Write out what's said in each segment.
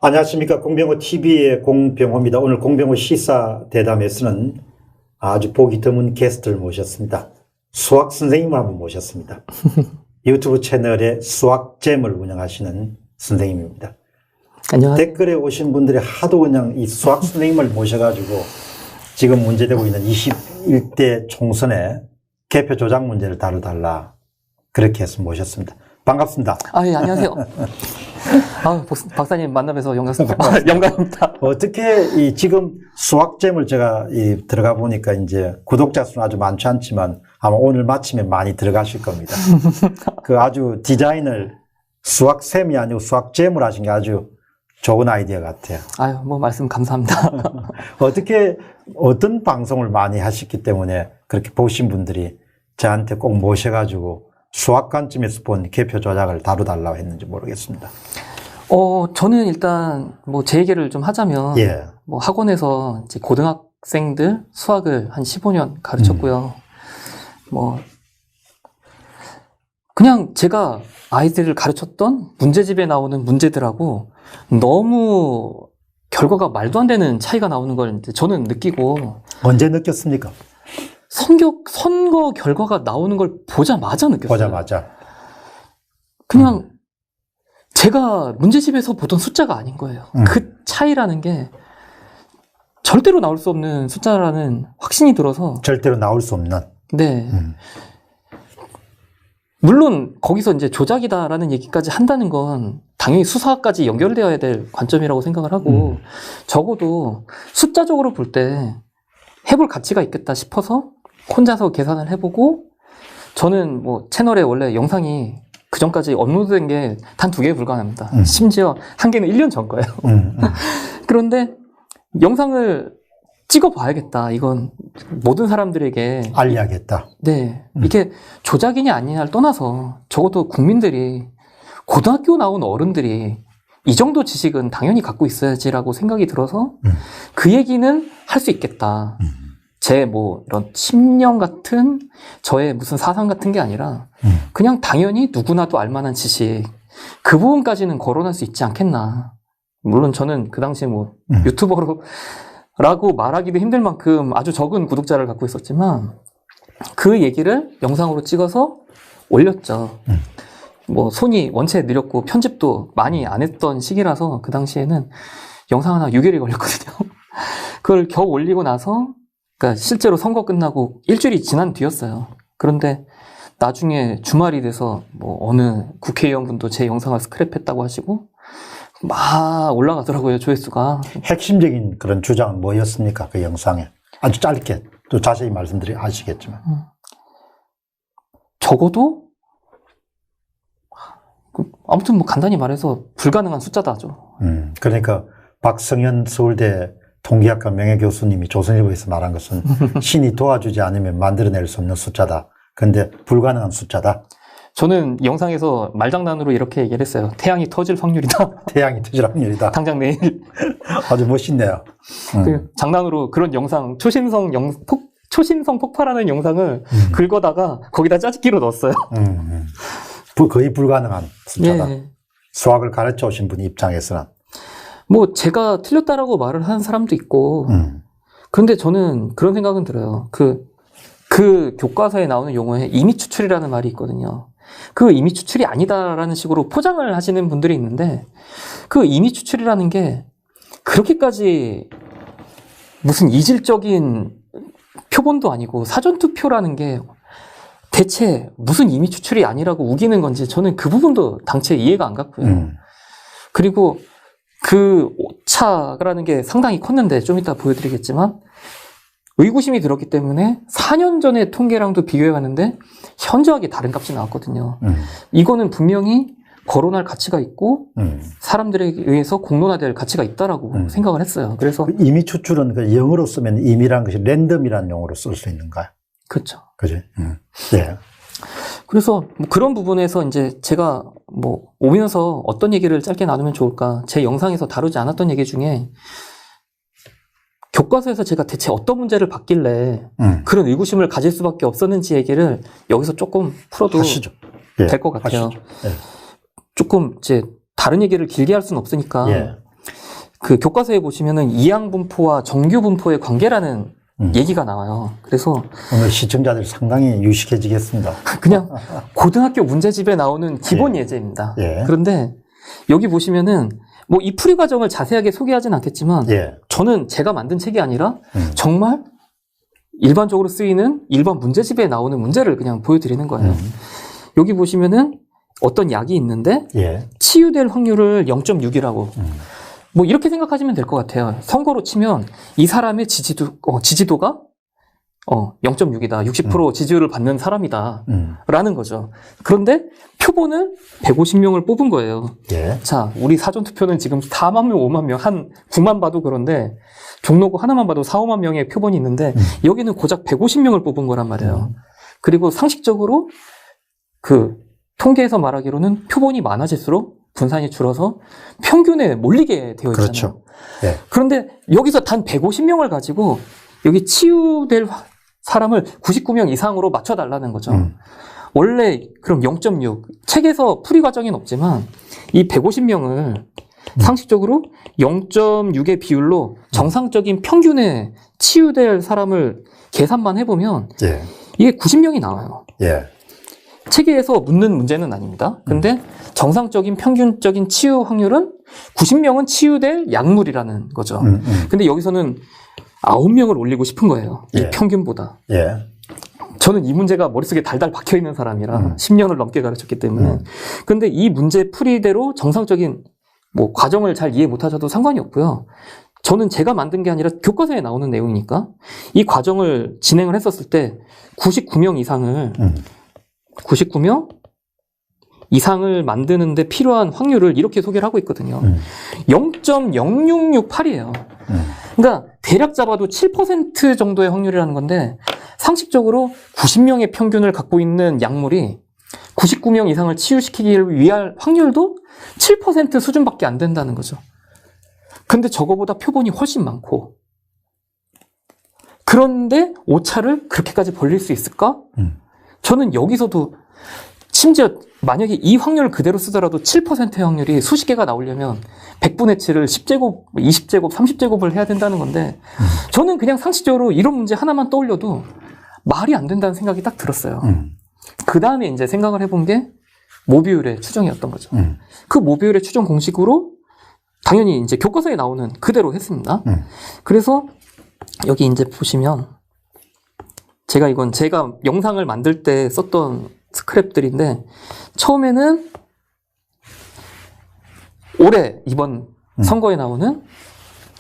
안녕하십니까. 공병호 TV의 공병호입니다. 오늘 공병호 시사 대담에서는 아주 보기 드문 게스트를 모셨습니다. 수학 선생님을 한번 모셨습니다. 유튜브 채널에 수학잼을 운영하시는 선생님입니다. 안녕하세요. 댓글에 오신 분들이 하도 그냥 이 수학 선생님을 모셔가지고 지금 문제되고 있는 21대 총선의 개표 조작 문제를 다뤄달라. 그렇게 해서 모셨습니다. 반갑습니다. 예, 안녕하세요. 박사님 만나뵈서 영광입니다. 어떻게 지금 수학잼을 제가 들어가 보니까 이제 구독자 수는 아주 많지 않지만 아마 오늘 마치면 많이 들어가실 겁니다. 그 아주 디자인을 수학쌤이 아니고 수학잼을 하신 게 아주 좋은 아이디어 같아요. 말씀 감사합니다. 어떤 방송을 많이 하셨기 때문에 그렇게 보신 분들이 저한테 꼭 모셔가지고 수학 관점에서 본 개표 조작을 다뤄달라고 했는지 모르겠습니다. 저는 일단 제 얘기를 좀 하자면, 예. 학원에서 이제 고등학생들 수학을 한 15년 가르쳤고요. 그냥 제가 아이들을 가르쳤던 문제집에 나오는 문제들하고 너무 결과가 말도 안 되는 차이가 나오는 걸 이제 저는 느끼고. 언제 느꼈습니까? 선거 결과가 나오는 걸 보자마자 느꼈어요. 보자마자. 그냥 제가 문제집에서 보던 숫자가 아닌 거예요. 그 차이라는 게 절대로 나올 수 없는 숫자라는 확신이 들어서. 절대로 나올 수 없는. 네. 물론 거기서 이제 조작이다라는 얘기까지 한다는 건 당연히 수사까지 연결되어야 될 관점이라고 생각을 하고, 적어도 숫자적으로 볼 때 해볼 가치가 있겠다 싶어서 혼자서 계산을 해보고, 저는 채널에 원래 영상이 그 전까지 업로드된 게 단 2개에 불과합니다. 심지어 한 개는 1년 전 거예요. 그런데 영상을 찍어봐야겠다. 이건 모든 사람들에게 알려야겠다. 네, 이게 조작이냐 아니냐를 떠나서 적어도 국민들이, 고등학교 나온 어른들이 이 정도 지식은 당연히 갖고 있어야지라고 생각이 들어서 그 얘기는 할 수 있겠다. 제 이런 신념 같은 저의 무슨 사상 같은 게 아니라 그냥 당연히 누구나도 알만한 지식, 그 부분까지는 거론할 수 있지 않겠나. 물론 저는 그 당시에 유튜버라고 말하기도 힘들 만큼 아주 적은 구독자를 갖고 있었지만 그 얘기를 영상으로 찍어서 올렸죠. 손이 원체 느렸고 편집도 많이 안 했던 시기라서 그 당시에는 영상 하나 6일이 걸렸거든요. 그걸 겨우 올리고 나서, 그러니까 실제로 선거 끝나고 일주일이 지난 뒤였어요. 그런데 나중에 주말이 돼서 어느 국회의원분도 제 영상을 스크랩했다고 하시고 막 올라가더라고요, 조회수가. 핵심적인 그런 주장은 뭐였습니까? 그 영상에. 아주 짧게, 또 자세히 아시겠지만. 적어도 아무튼 간단히 말해서 불가능한 숫자다죠. 그러니까 박성현 서울대 통계학과 명예교수님이 조선일보에서 말한 것은 신이 도와주지 않으면 만들어낼 수 없는 숫자다. 그런데 불가능한 숫자다. 저는 영상에서 말장난으로 이렇게 얘기를 했어요. 태양이 터질 확률이다. 태양이 터질 확률이다. 당장 내일. 아주 멋있네요. 장난으로 그런 영상, 초신성 폭발하는 영상을 긁어다가 거기다 짜집기로 넣었어요. 거의 불가능한 숫자다. 예. 수학을 가르쳐 오신 분 입장에서는. 제가 틀렸다라고 말을 하는 사람도 있고, 그런데 저는 그런 생각은 들어요. 그 교과서에 나오는 용어에 이미 추출이라는 말이 있거든요. 그 이미 추출이 아니다라는 식으로 포장을 하시는 분들이 있는데, 그 이미 추출이라는 게 그렇게까지 무슨 이질적인 표본도 아니고 사전투표라는 게 대체 무슨 이미 추출이 아니라고 우기는 건지 저는 그 부분도 당최 이해가 안 갔고요. 그리고 그 오차라는 게 상당히 컸는데 좀 이따 보여드리겠지만 의구심이 들었기 때문에 4년 전의 통계랑도 비교해봤는데 현저하게 다른 값이 나왔거든요. 이거는 분명히 거론할 가치가 있고 사람들에 의해서 공론화될 가치가 있다라고 생각을 했어요. 그래서 이미 추출은 그 영어로 쓰면 임이라는 것이 랜덤이라는 용어로 쓸 수 있는가요? 그렇죠. 그지? 네. 그래서 그런 부분에서 이제 제가 오면서 어떤 얘기를 짧게 나누면 좋을까? 제 영상에서 다루지 않았던 얘기 중에 교과서에서 제가 대체 어떤 문제를 받길래 그런 의구심을 가질 수밖에 없었는지 얘기를 여기서 조금 풀어도 될 것 같아요. 하시죠. 네. 조금 이제 다른 얘기를 길게 할 수는 없으니까 예. 그 교과서에 보시면은 이항분포와 정규분포의 관계라는 얘기가 나와요. 그래서 오늘 시청자들 상당히 유식해지겠습니다. 그냥 고등학교 문제집에 나오는 기본 예. 예제입니다. 예. 그런데 여기 보시면은 뭐 이 풀이 과정을 자세하게 소개하진 않겠지만 예. 저는 제가 만든 책이 아니라 정말 일반적으로 쓰이는 일반 문제집에 나오는 문제를 그냥 보여드리는 거예요. 여기 보시면은 어떤 약이 있는데 예. 치유될 확률을 0.6이라고 뭐 이렇게 생각하시면 될 것 같아요. 선거로 치면 이 사람의 지지도가 0.6이다. 60% 지지율을 받는 사람이다. 라는 거죠. 그런데 표본을 150명을 뽑은 거예요. 예. 자, 우리 사전투표는 지금 4만 명, 5만 명, 한 9만 봐도 그런데 종로구 하나만 봐도 4, 5만 명의 표본이 있는데 여기는 고작 150명을 뽑은 거란 말이에요. 그리고 상식적으로 그 통계에서 말하기로는 표본이 많아질수록 분산이 줄어서 평균에 몰리게 되어 있잖아요. 그렇죠. 예. 그런데 여기서 단 150명을 가지고 여기 치유될 사람을 99명 이상으로 맞춰달라는 거죠. 원래 그럼 0.6 책에서 풀이 과정은 없지만 이 150명을 상식적으로 0.6의 비율로 정상적인 평균에 치유될 사람을 계산만 해보면 예. 이게 90명이 나와요. 예. 체계에서 묻는 문제는 아닙니다. 근데 정상적인 평균적인 치유 확률은 90명은 치유될 약물이라는 거죠. 근데 여기서는 9명을 올리고 싶은 거예요. 이 예. 평균보다. 예. 저는 이 문제가 머릿속에 달달 박혀있는 사람이라 10년을 넘게 가르쳤기 때문에. 근데 이 문제 풀이대로 정상적인 뭐 과정을 잘 이해 못하셔도 상관이 없고요. 저는 제가 만든 게 아니라 교과서에 나오는 내용이니까 이 과정을 진행을 했었을 때 99명 이상을 만드는데 필요한 확률을 이렇게 소개를 하고 있거든요. 0.0668이에요. 그러니까 대략 잡아도 7% 정도의 확률이라는 건데 상식적으로 90명의 평균을 갖고 있는 약물이 99명 이상을 치유시키기를 위할 확률도 7% 수준밖에 안 된다는 거죠. 근데 저거보다 표본이 훨씬 많고 그런데 오차를 그렇게까지 벌릴 수 있을까? 저는 여기서도 심지어 만약에 이 확률을 그대로 쓰더라도 7%의 확률이 수십 개가 나오려면 100분의 7을 10제곱, 20제곱, 30제곱을 해야 된다는 건데 저는 그냥 상식적으로 이런 문제 하나만 떠올려도 말이 안 된다는 생각이 딱 들었어요. 그 다음에 이제 생각을 해본 게 모비율의 추정이었던 거죠. 그 모비율의 추정 공식으로 당연히 이제 교과서에 나오는 그대로 했습니다. 그래서 여기 이제 보시면 이건 제가 영상을 만들 때 썼던 스크랩들인데 처음에는 올해 이번 선거에 나오는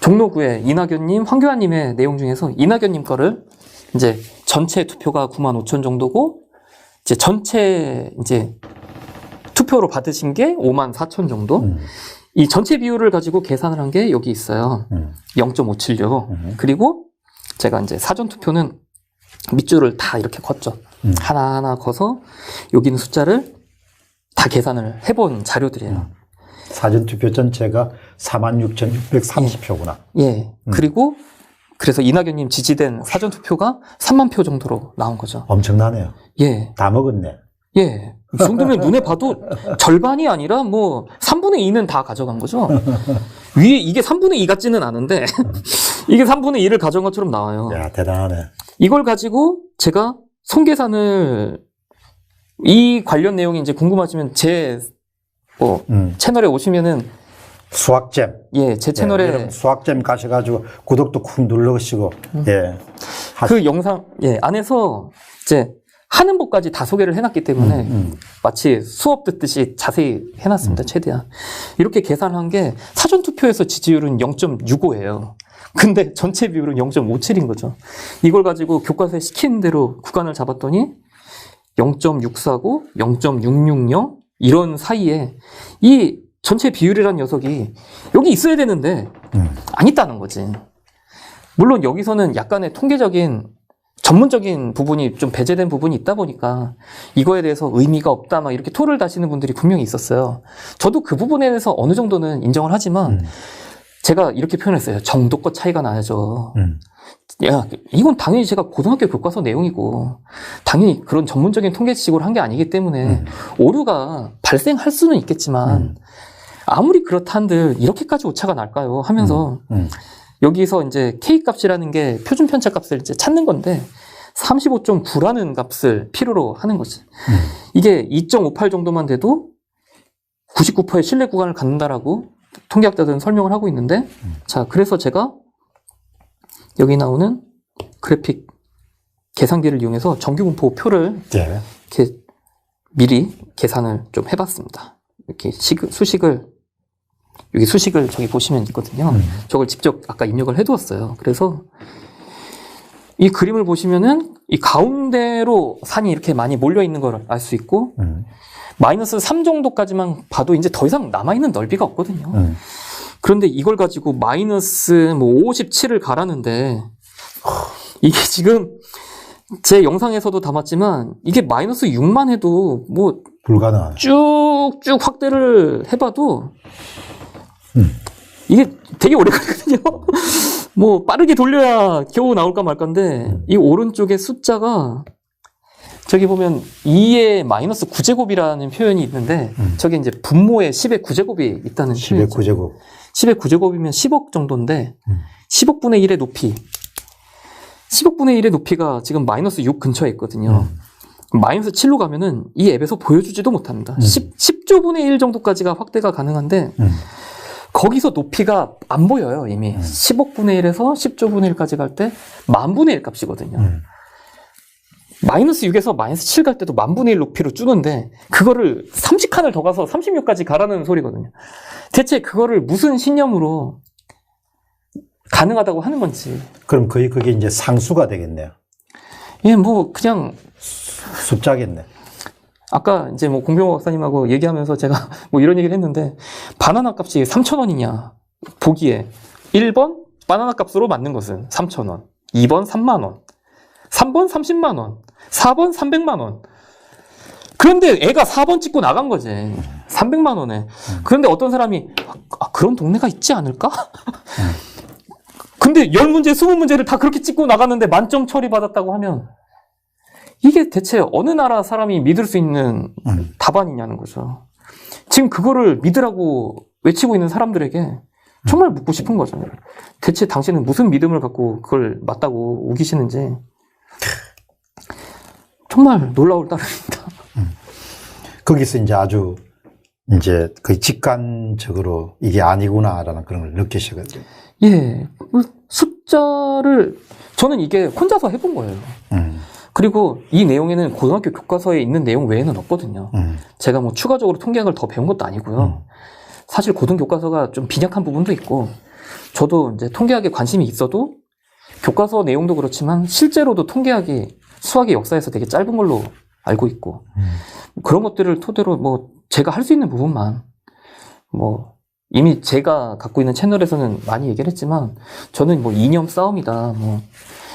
종로구의 이낙연님, 황교안님의 내용 중에서 이낙연님 거를 이제 전체 투표가 9만 5천 정도고 이제 전체 이제 투표로 받으신 게 5만 4천 정도. 이 전체 비율을 가지고 계산을 한 게 여기 있어요. 0.576. 그리고 제가 이제 사전 투표는 밑줄을 다 이렇게 걷죠. 하나하나 커서 여기 있는 숫자를 다 계산을 해본 자료들이에요. 사전투표 전체가 46,630표구나. 예. 그리고 그래서 이낙연님 지지된 사전투표가 3만 표 정도로 나온 거죠. 엄청나네요. 예. 다 먹었네. 예. 이 정도면 눈에 봐도 절반이 아니라 뭐 3분의 2는 다 가져간 거죠. 위에 이게 3분의 2 같지는 않은데 이게 3분의 2를 가져간 것처럼 나와요. 야, 대단하네. 이걸 가지고 제가 손계산을 이 관련 내용이 이제 궁금하시면 제 채널에 오시면은 수학잼. 예, 제 채널에 여러분 수학잼 가셔가지고 구독도 쿡 누르시고 예. 그 영상 안에서 이제 하는 법까지 다 소개를 해놨기 때문에 마치 수업 듣듯이 자세히 해놨습니다. 최대한 이렇게 계산한 게 사전투표에서 지지율은 0.65예요. 근데 전체 비율은 0.57인 거죠. 이걸 가지고 교과서에 시키는 대로 구간을 잡았더니 0.649, 0.660 이런 사이에 이 전체 비율이라는 녀석이 여기 있어야 되는데 안 있다는 거지. 물론 여기서는 약간의 통계적인 전문적인 부분이 좀 배제된 부분이 있다 보니까 이거에 대해서 의미가 없다 막 이렇게 토를 다시는 분들이 분명히 있었어요. 저도 그 부분에 대해서 어느 정도는 인정을 하지만 제가 이렇게 표현했어요. 정도껏 차이가 나야죠. 야, 이건 당연히 제가 고등학교 교과서 내용이고 당연히 그런 전문적인 통계 지식으로 한 게 아니기 때문에 오류가 발생할 수는 있겠지만 아무리 그렇다 한들 이렇게까지 오차가 날까요? 하면서 여기서 이제 K 값이라는 게 표준 편차 값을 이제 찾는 건데 35.9라는 값을 필요로 하는 거지. 이게 2.58 정도만 돼도 99%의 신뢰 구간을 갖는다라고 통계학자들은 설명을 하고 있는데, 자, 그래서 제가 여기 나오는 그래픽 계산기를 이용해서 정규분포 표를 예. 이렇게 미리 계산을 좀 해봤습니다. 이렇게 수식을 여기 수식을 저기 보시면 있거든요. 저걸 직접 아까 입력을 해두었어요. 그래서 이 그림을 보시면은 이 가운데로 산이 이렇게 많이 몰려 있는 걸 알 수 있고, 마이너스 3 정도까지만 봐도 이제 더 이상 남아있는 넓이가 없거든요. 그런데 이걸 가지고 마이너스 뭐 57을 가라는데, 이게 지금 제 영상에서도 담았지만, 이게 마이너스 6만 해도 뭐 불가능하네. 쭉쭉 확대를 해봐도 이게 되게 오래 걸리거든요. 뭐 빠르게 돌려야 겨우 나올까 말까인데 이 오른쪽에 숫자가 저기 보면 2의 마이너스 9제곱이라는 표현이 있는데 저게 이제 분모에 10의 9제곱이 있다는 10의 표현이죠. 9제곱. 10의 9제곱이면 10억 정도인데 10억분의 1의 높이 10억분의 1의 높이가 지금 마이너스 6 근처에 있거든요. 마이너스 7로 가면은 이 앱에서 보여주지도 못합니다. 10조분의 1 정도까지가 확대가 가능한데 거기서 높이가 안 보여요, 이미. 10억분의 1에서 10조분의 1까지 갈 때 만분의 1 값이거든요. 마이너스 6에서 마이너스 7 갈 때도 만분의 1 높이로 주는데 그거를 30칸을 더 가서 36까지 가라는 소리거든요. 대체 그거를 무슨 신념으로 가능하다고 하는 건지. 그럼 거의 그게 이제 상수가 되겠네요. 예, 뭐 그냥 숫자겠네. 아까 이제 뭐 공병호 박사님하고 얘기하면서 제가 뭐 이런 얘기를 했는데 바나나 값이 3,000원이냐 보기에 1번 바나나 값으로 맞는 것은 3,000원, 2번 3만원, 3번 30만원, 4번 300만원. 그런데 애가 4번 찍고 나간 거지. 300만원에. 그런데 어떤 사람이 그런 동네가 있지 않을까? 근데 10문제, 20문제를 다 그렇게 찍고 나갔는데 만점 처리받았다고 하면 이게 대체 어느 나라 사람이 믿을 수 있는 답안이냐는 거죠. 지금 그거를 믿으라고 외치고 있는 사람들에게 정말 묻고 싶은 거죠. 대체 당신은 무슨 믿음을 갖고 그걸 맞다고 우기시는지 정말 놀라울 따름입니다. 거기서 이제 아주 이제 거의 직관적으로 이게 아니구나라는 그런 걸 느끼시거든요. 예, 숫자를 저는 이게 혼자서 해본 거예요. 그리고 이 내용에는 고등학교 교과서에 있는 내용 외에는 없거든요. 제가 뭐 추가적으로 통계학을 더 배운 것도 아니고요. 사실 고등 교과서가 좀 빈약한 부분도 있고, 저도 이제 통계학에 관심이 있어도 교과서 내용도 그렇지만 실제로도 통계학이 수학의 역사에서 되게 짧은 걸로 알고 있고, 그런 것들을 토대로 뭐 제가 할 수 있는 부분만 뭐 이미 제가 갖고 있는 채널에서는 많이 얘기를 했지만 저는 뭐 이념 싸움이다, 뭐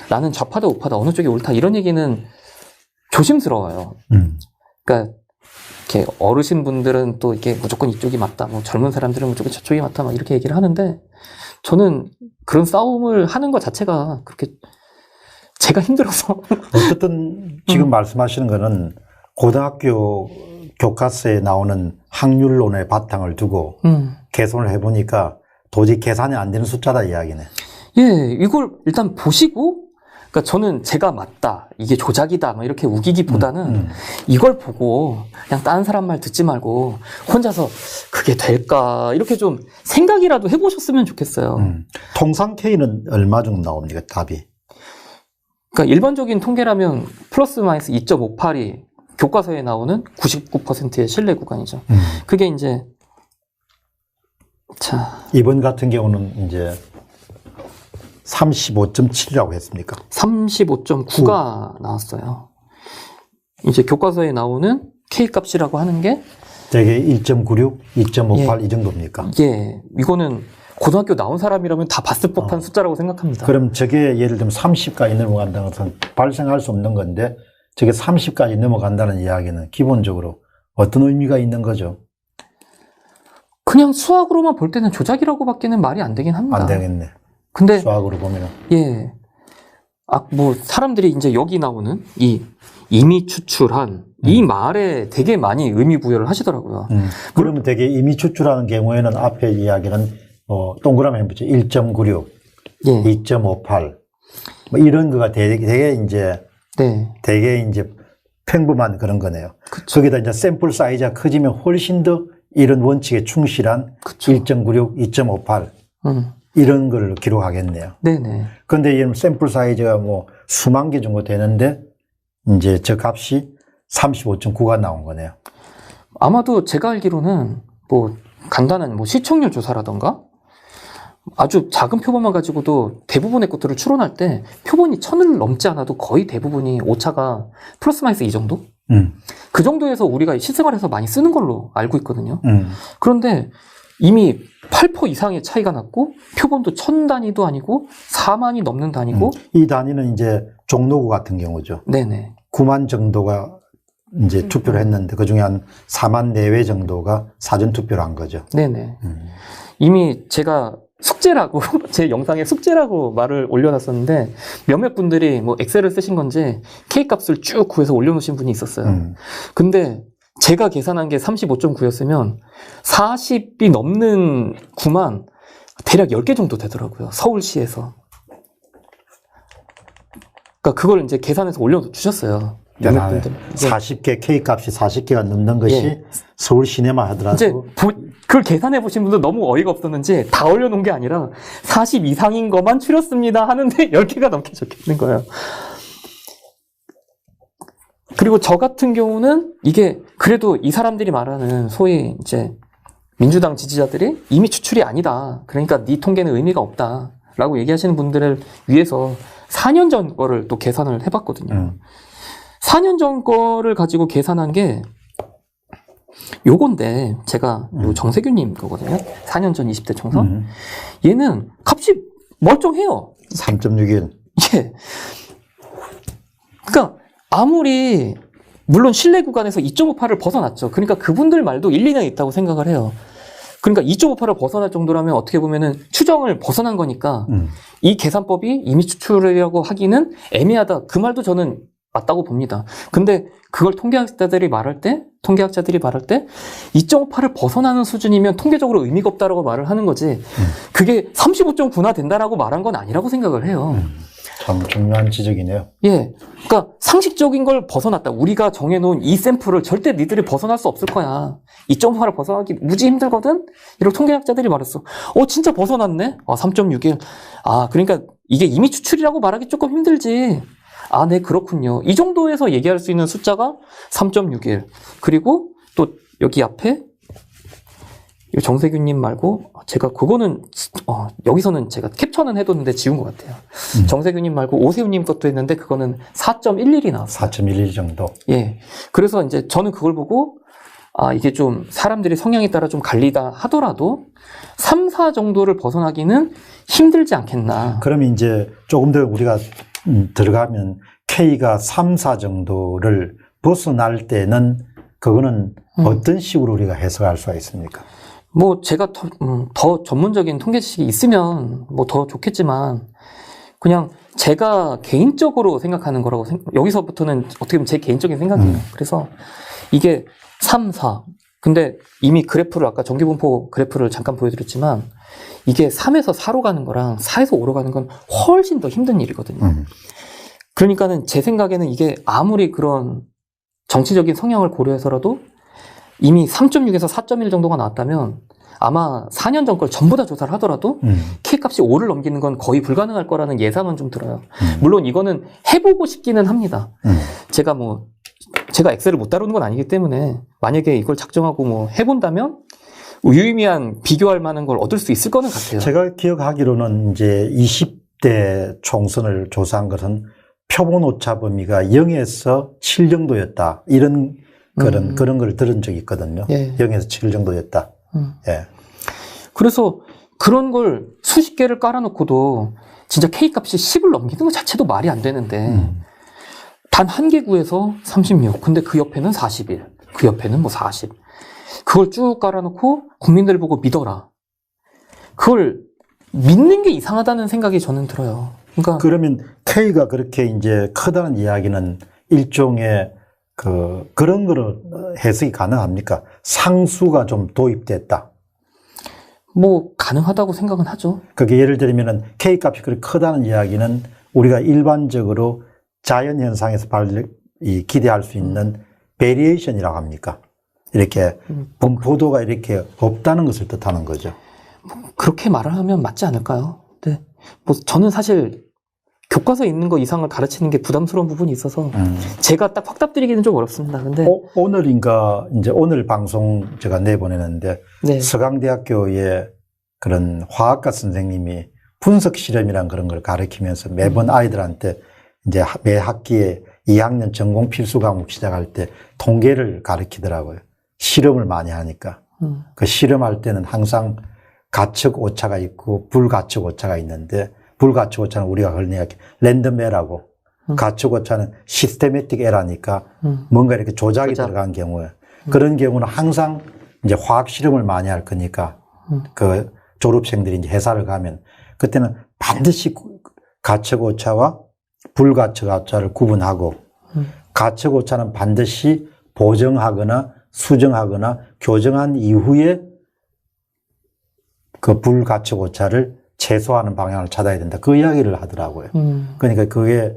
나는 좌파다 우파다 어느 쪽이 옳다 이런 얘기는 조심스러워요. 그러니까 이렇게 어르신 분들은 또 이게 무조건 이쪽이 맞다, 뭐 젊은 사람들은 무조건 저쪽이 맞다, 막 이렇게 얘기를 하는데 저는 그런 싸움을 하는 것 자체가 그렇게 제가 힘들어서. 어쨌든 지금 말씀하시는 거는 고등학교 교과서에 나오는 확률론의 바탕을 두고 계산을 해보니까 도저히 계산이 안 되는 숫자다 이야기네. 예, 이걸 일단 보시고, 그러니까 저는 제가 맞다, 이게 조작이다, 막 이렇게 우기기보다는 이걸 보고 그냥 다른 사람 말 듣지 말고 혼자서 그게 될까 이렇게 좀 생각이라도 해보셨으면 좋겠어요. 통상 K는 얼마 정도 나옵니까, 답이? 그러니까 일반적인 통계라면 플러스 마이너스 2.58이 교과서에 나오는 99%의 신뢰 구간이죠. 그게 이제 자, 이번 같은 경우는 이제 35.7이라고 했습니까? 35.9가 나왔어요. 이제 교과서에 나오는 K 값이라고 하는 게 되게 1.96, 2.58 예. 이 정도입니까? 예, 이거는 고등학교 나온 사람이라면 다 봤을 법한 숫자라고 생각합니다. 그럼 저게 예를 들면 30까지 넘어간다는 것은 발생할 수 없는 건데 저게 30까지 넘어간다는 이야기는 기본적으로 어떤 의미가 있는 거죠? 그냥 수학으로만 볼 때는 조작이라고밖에는 말이 안 되긴 합니다. 안 되겠네. 근데 수학으로 보면은. 예, 뭐 사람들이 이제 여기 나오는 이 이미 추출한 이 말에 되게 많이 의미 부여를 하시더라고요. 그러면 되게 임의 추출하는 경우에는 앞에 이야기는 동그라미 해보죠. 1.96, 예. 2.58, 뭐 이런 거가 되게 이제 네. 되게 이제 평범한 그런 거네요. 그쵸. 거기다 이제 샘플 사이즈가 커지면 훨씬 더 이런 원칙에 충실한 그쵸. 1.96, 2.58 이런 걸 기록하겠네요. 네네. 그런데 이 샘플 사이즈가 뭐 수만 개 정도 되는데 이제 저 값이 35.9가 나온 거네요. 아마도 제가 알기로는 뭐 간단한 뭐 시청률 조사라던가 아주 작은 표본만 가지고도 대부분의 것들을 추론할 때 표본이 1000을 넘지 않아도 거의 대부분이 오차가 플러스 마이너스 이 정도? 그 정도에서 우리가 실생활에서 많이 쓰는 걸로 알고 있거든요. 그런데 이미 8% 이상의 차이가 났고 표본도 1000 단위도 아니고 4만이 넘는 단위고 이 단위는 이제 종로구 같은 경우죠. 네네. 9만 정도가 이제 투표를 했는데 그중에 한 4만 내외 정도가 사전 투표를 한 거죠. 네네. 이미 제가 숙제라고 제 영상에 숙제라고 말을 올려놨었는데 몇몇 분들이 뭐 엑셀을 쓰신 건지 K 값을 쭉 구해서 올려놓으신 분이 있었어요. 근데 제가 계산한 게 35.9였으면 40이 넘는 구만 대략 10개 정도 되더라고요. 서울시에서. 그러니까 그걸 이제 계산해서 올려주셨어요. 몇몇 분들. 40개, K 값이 40개가 넘는 것이 예. 서울 시내만 하더라도. 이제 그걸 계산해 보신 분들 너무 어이가 없었는지 다 올려놓은 게 아니라 40 이상인 것만 추렸습니다 하는데 10개가 넘게 적혀 있는 거예요. 그리고 저 같은 경우는 이게 그래도 이 사람들이 말하는 소위 이제 민주당 지지자들이 이미 추출이 아니다. 그러니까 네 통계는 의미가 없다. 라고 얘기하시는 분들을 위해서 4년 전 거를 또 계산을 해봤거든요. 4년 전 거를 가지고 계산한 게 요건데 제가 요 정세균님 거거든요. 4년 전 20대 총선. 얘는 값이 멀쩡해요. 3.61. 예. 그러니까 아무리 물론 신뢰 구간에서 2.58을 벗어났죠. 그러니까 그분들 말도 일리가 있다고 생각을 해요. 그러니까 2.58을 벗어날 정도라면 어떻게 보면은 추정을 벗어난 거니까 이 계산법이 이미 추출이라고 하기는 애매하다. 그 말도 저는 맞다고 봅니다. 근데 그걸 통계학자들이 말할 때 2.58을 벗어나는 수준이면 통계적으로 의미가 없다라고 말을 하는 거지. 그게 35.9나 된다라고 말한 건 아니라고 생각을 해요. 참 중요한 지적이네요. 예. 그러니까 상식적인 걸 벗어났다. 우리가 정해놓은 이 샘플을 절대 니들이 벗어날 수 없을 거야. 2.8을 벗어나기 무지 힘들거든? 이렇게 통계학자들이 말했어. 진짜 벗어났네? 3.61. 그러니까 이게 이미 추출이라고 말하기 조금 힘들지. 네, 그렇군요. 이 정도에서 얘기할 수 있는 숫자가 3.61. 그리고 또 여기 앞에 정세균님 말고 제가 그거는 여기서는 제가 캡처는 해뒀는데 지운 것 같아요. 정세균님 말고 오세훈님 것도 했는데 그거는 4.11이 나왔어요. 4.11 정도. 예. 그래서 이제 저는 그걸 보고 이게 좀 사람들이 성향에 따라 좀 갈리다 하더라도 3, 4 정도를 벗어나기는 힘들지 않겠나. 그러면 이제 조금 더 우리가 들어가면 K가 3, 4 정도를 벗어날 때는 그거는 어떤 식으로 우리가 해석할 수가 있습니까? 뭐 제가 더 전문적인 통계 지식이 있으면 뭐 더 좋겠지만 그냥 제가 개인적으로 생각하는 거라고 여기서부터는 어떻게 보면 제 개인적인 생각이에요. 그래서 이게 3, 4 근데 이미 그래프를 아까 전기분포 그래프를 잠깐 보여드렸지만 이게 3에서 4로 가는 거랑 4에서 5로 가는 건 훨씬 더 힘든 일이거든요. 그러니까는 제 생각에는 이게 아무리 그런 정치적인 성향을 고려해서라도 이미 3.6에서 4.1 정도가 나왔다면 아마 4년 전 걸 전부 다 조사를 하더라도 K값이 5를 넘기는 건 거의 불가능할 거라는 예상은 좀 들어요. 물론 이거는 해보고 싶기는 합니다. 제가 엑셀을 못 다루는 건 아니기 때문에 만약에 이걸 작정하고 뭐 해본다면 유의미한 비교할 만한 걸 얻을 수 있을 거는 같아요. 제가 기억하기로는 이제 20대 총선을 조사한 것은 표본 오차 범위가 0에서 7 정도였다. 이런 그런 걸 들은 적이 있거든요. 예. 0에서 7 정도였다. 예. 그래서 그런 걸 수십 개를 깔아놓고도 진짜 K값이 10을 넘기는 것 자체도 말이 안 되는데 단 한 개 구에서 36. 근데 그 옆에는 41. 그 옆에는 뭐 40. 그걸 쭉 깔아놓고 국민들 보고 믿어라. 그걸 믿는 게 이상하다는 생각이 저는 들어요. 그러니까 그러면 K가 그렇게 이제 크다는 이야기는 일종의 그런 거를 해석이 가능합니까? 상수가 좀 도입됐다. 뭐 가능하다고 생각은 하죠. 그게 예를 들면은 K값이 그렇게 크다는 이야기는 우리가 일반적으로 자연 현상에서 기대할 수 있는 베리에이션이라고 합니까? 이렇게 분포도가 이렇게 없다는 것을 뜻하는 거죠. 그렇게 말을 하면 맞지 않을까요? 네. 뭐 저는 사실 교과서에 있는 거 이상을 가르치는 게 부담스러운 부분이 있어서 제가 딱 확답드리기는 좀 어렵습니다. 근데 이제 오늘 방송 제가 내보내는데 네. 서강대학교의 그런 화학과 선생님이 분석 실험이란 그런 걸 가르치면서 매번 아이들한테 이제 매 학기에 2학년 전공 필수 과목 시작할 때 통계를 가르치더라고요. 실험을 많이 하니까. 그 실험할 때는 항상 가측 오차가 있고 불가측 오차가 있는데 불가측 오차는 우리가 흔히 랜덤 에러고 가측 오차는 시스테매틱 에러니까 뭔가 이렇게 조작이 들어간 경우에 그런 경우는 항상 이제 화학 실험을 많이 할 거니까 그 졸업생들이 이제 회사를 가면 그때는 반드시 가측 오차와 불가측 오차를 구분하고 가측 오차는 반드시 보정하거나 수정하거나 교정한 이후에 그 불가측 오차를 최소화하는 방향을 찾아야 된다. 그 이야기를 하더라고요. 그러니까 그게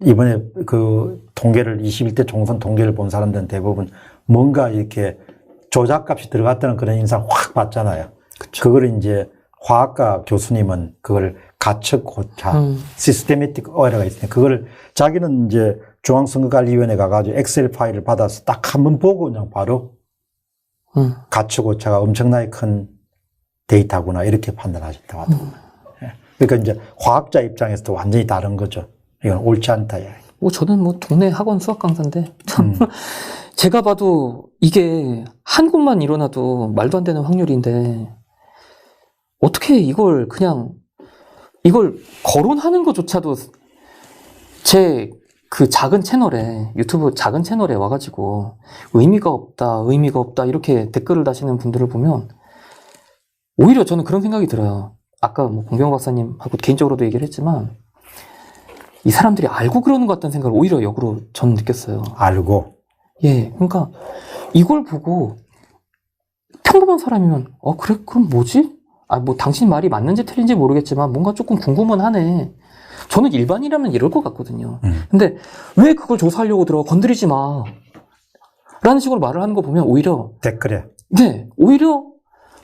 이번에 그 통계를 21대 총선 통계를 본 사람들은 대부분 뭔가 이렇게 조작값이 들어갔다는 그런 인상 확 받잖아요. 그쵸. 그걸 이제 화학과 교수님은 그걸 가측 오차, 시스테매틱 에러가 있으니까 그걸 자기는 이제 중앙선거관리위원회 가가지고 엑셀 파일을 받아서 딱 한 번 보고 그냥 바로 가측 오차가 엄청나게 큰 데이터구나 이렇게 판단하셨다고 하더라고요. 그러니까 이제 화학자 입장에서도 완전히 다른 거죠. 이건 옳지 않다. 뭐 저는 뭐 동네 학원 수학 강사인데 참 제가 봐도 이게 한 곳만 일어나도 말도 안 되는 확률인데 어떻게 이걸 거론하는 것조차도 제 그 작은 채널에 유튜브 작은 채널에 와가지고 의미가 없다 이렇게 댓글을 다시는 분들을 보면 오히려 저는 그런 생각이 들어요. 아까 뭐 공병 박사님하고 개인적으로도 얘기를 했지만 이 사람들이 알고 그러는 것 같다는 생각을 오히려 역으로 저는 느꼈어요. 알고? 예, 그러니까 이걸 보고 평범한 사람이면 그래? 그럼 뭐지? 뭐 당신 말이 맞는지 틀린지 모르겠지만 뭔가 조금 궁금은 하네. 저는 일반이라면 이럴 것 같거든요. 근데 왜 그걸 조사하려고 들어? 건드리지 마. 라는 식으로 말을 하는 거 보면 오히려 댓글에 네, 오히려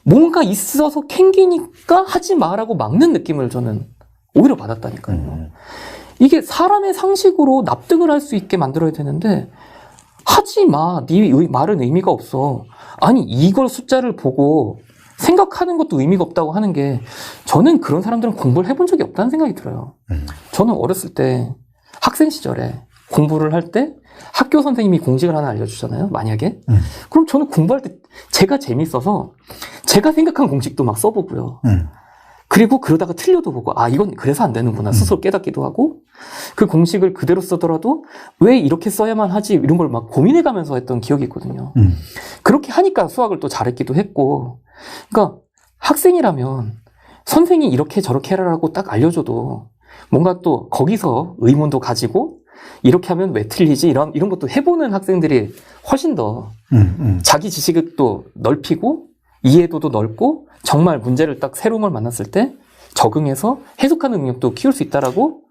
뭔가 있어서 캥기니까 하지 마라고 막는 느낌을 저는 오히려 받았다니까요. 이게 사람의 상식으로 납득을 할 수 있게 만들어야 되는데 하지 마. 네 말은 의미가 없어. 아니 이걸 숫자를 보고 생각하는 것도 의미가 없다고 하는 게 저는 그런 사람들은 공부를 해본 적이 없다는 생각이 들어요. 저는 어렸을 때 학생 시절에 공부를 할 때 학교 선생님이 공식을 하나 알려주잖아요. 만약에. 그럼 저는 공부할 때 제가 재밌어서 제가 생각한 공식도 막 써보고요. 그리고 그러다가 틀려도 보고 이건 그래서 안 되는구나 스스로 깨닫기도 하고 그 공식을 그대로 쓰더라도 왜 이렇게 써야만 하지 이런 걸 막 고민해가면서 했던 기억이 있거든요. 그렇게 하니까 수학을 또 잘했기도 했고 그러니까 학생이라면 선생이 이렇게 저렇게 해라라고 딱 알려줘도 뭔가 또 거기서 의문도 가지고 이렇게 하면 왜 틀리지 이런 것도 해보는 학생들이 훨씬 더 자기 지식을 또 넓히고 이해도도 넓고 정말 문제를 딱 새로운 걸 만났을 때 적응해서 해석하는 능력도 키울 수 있다라고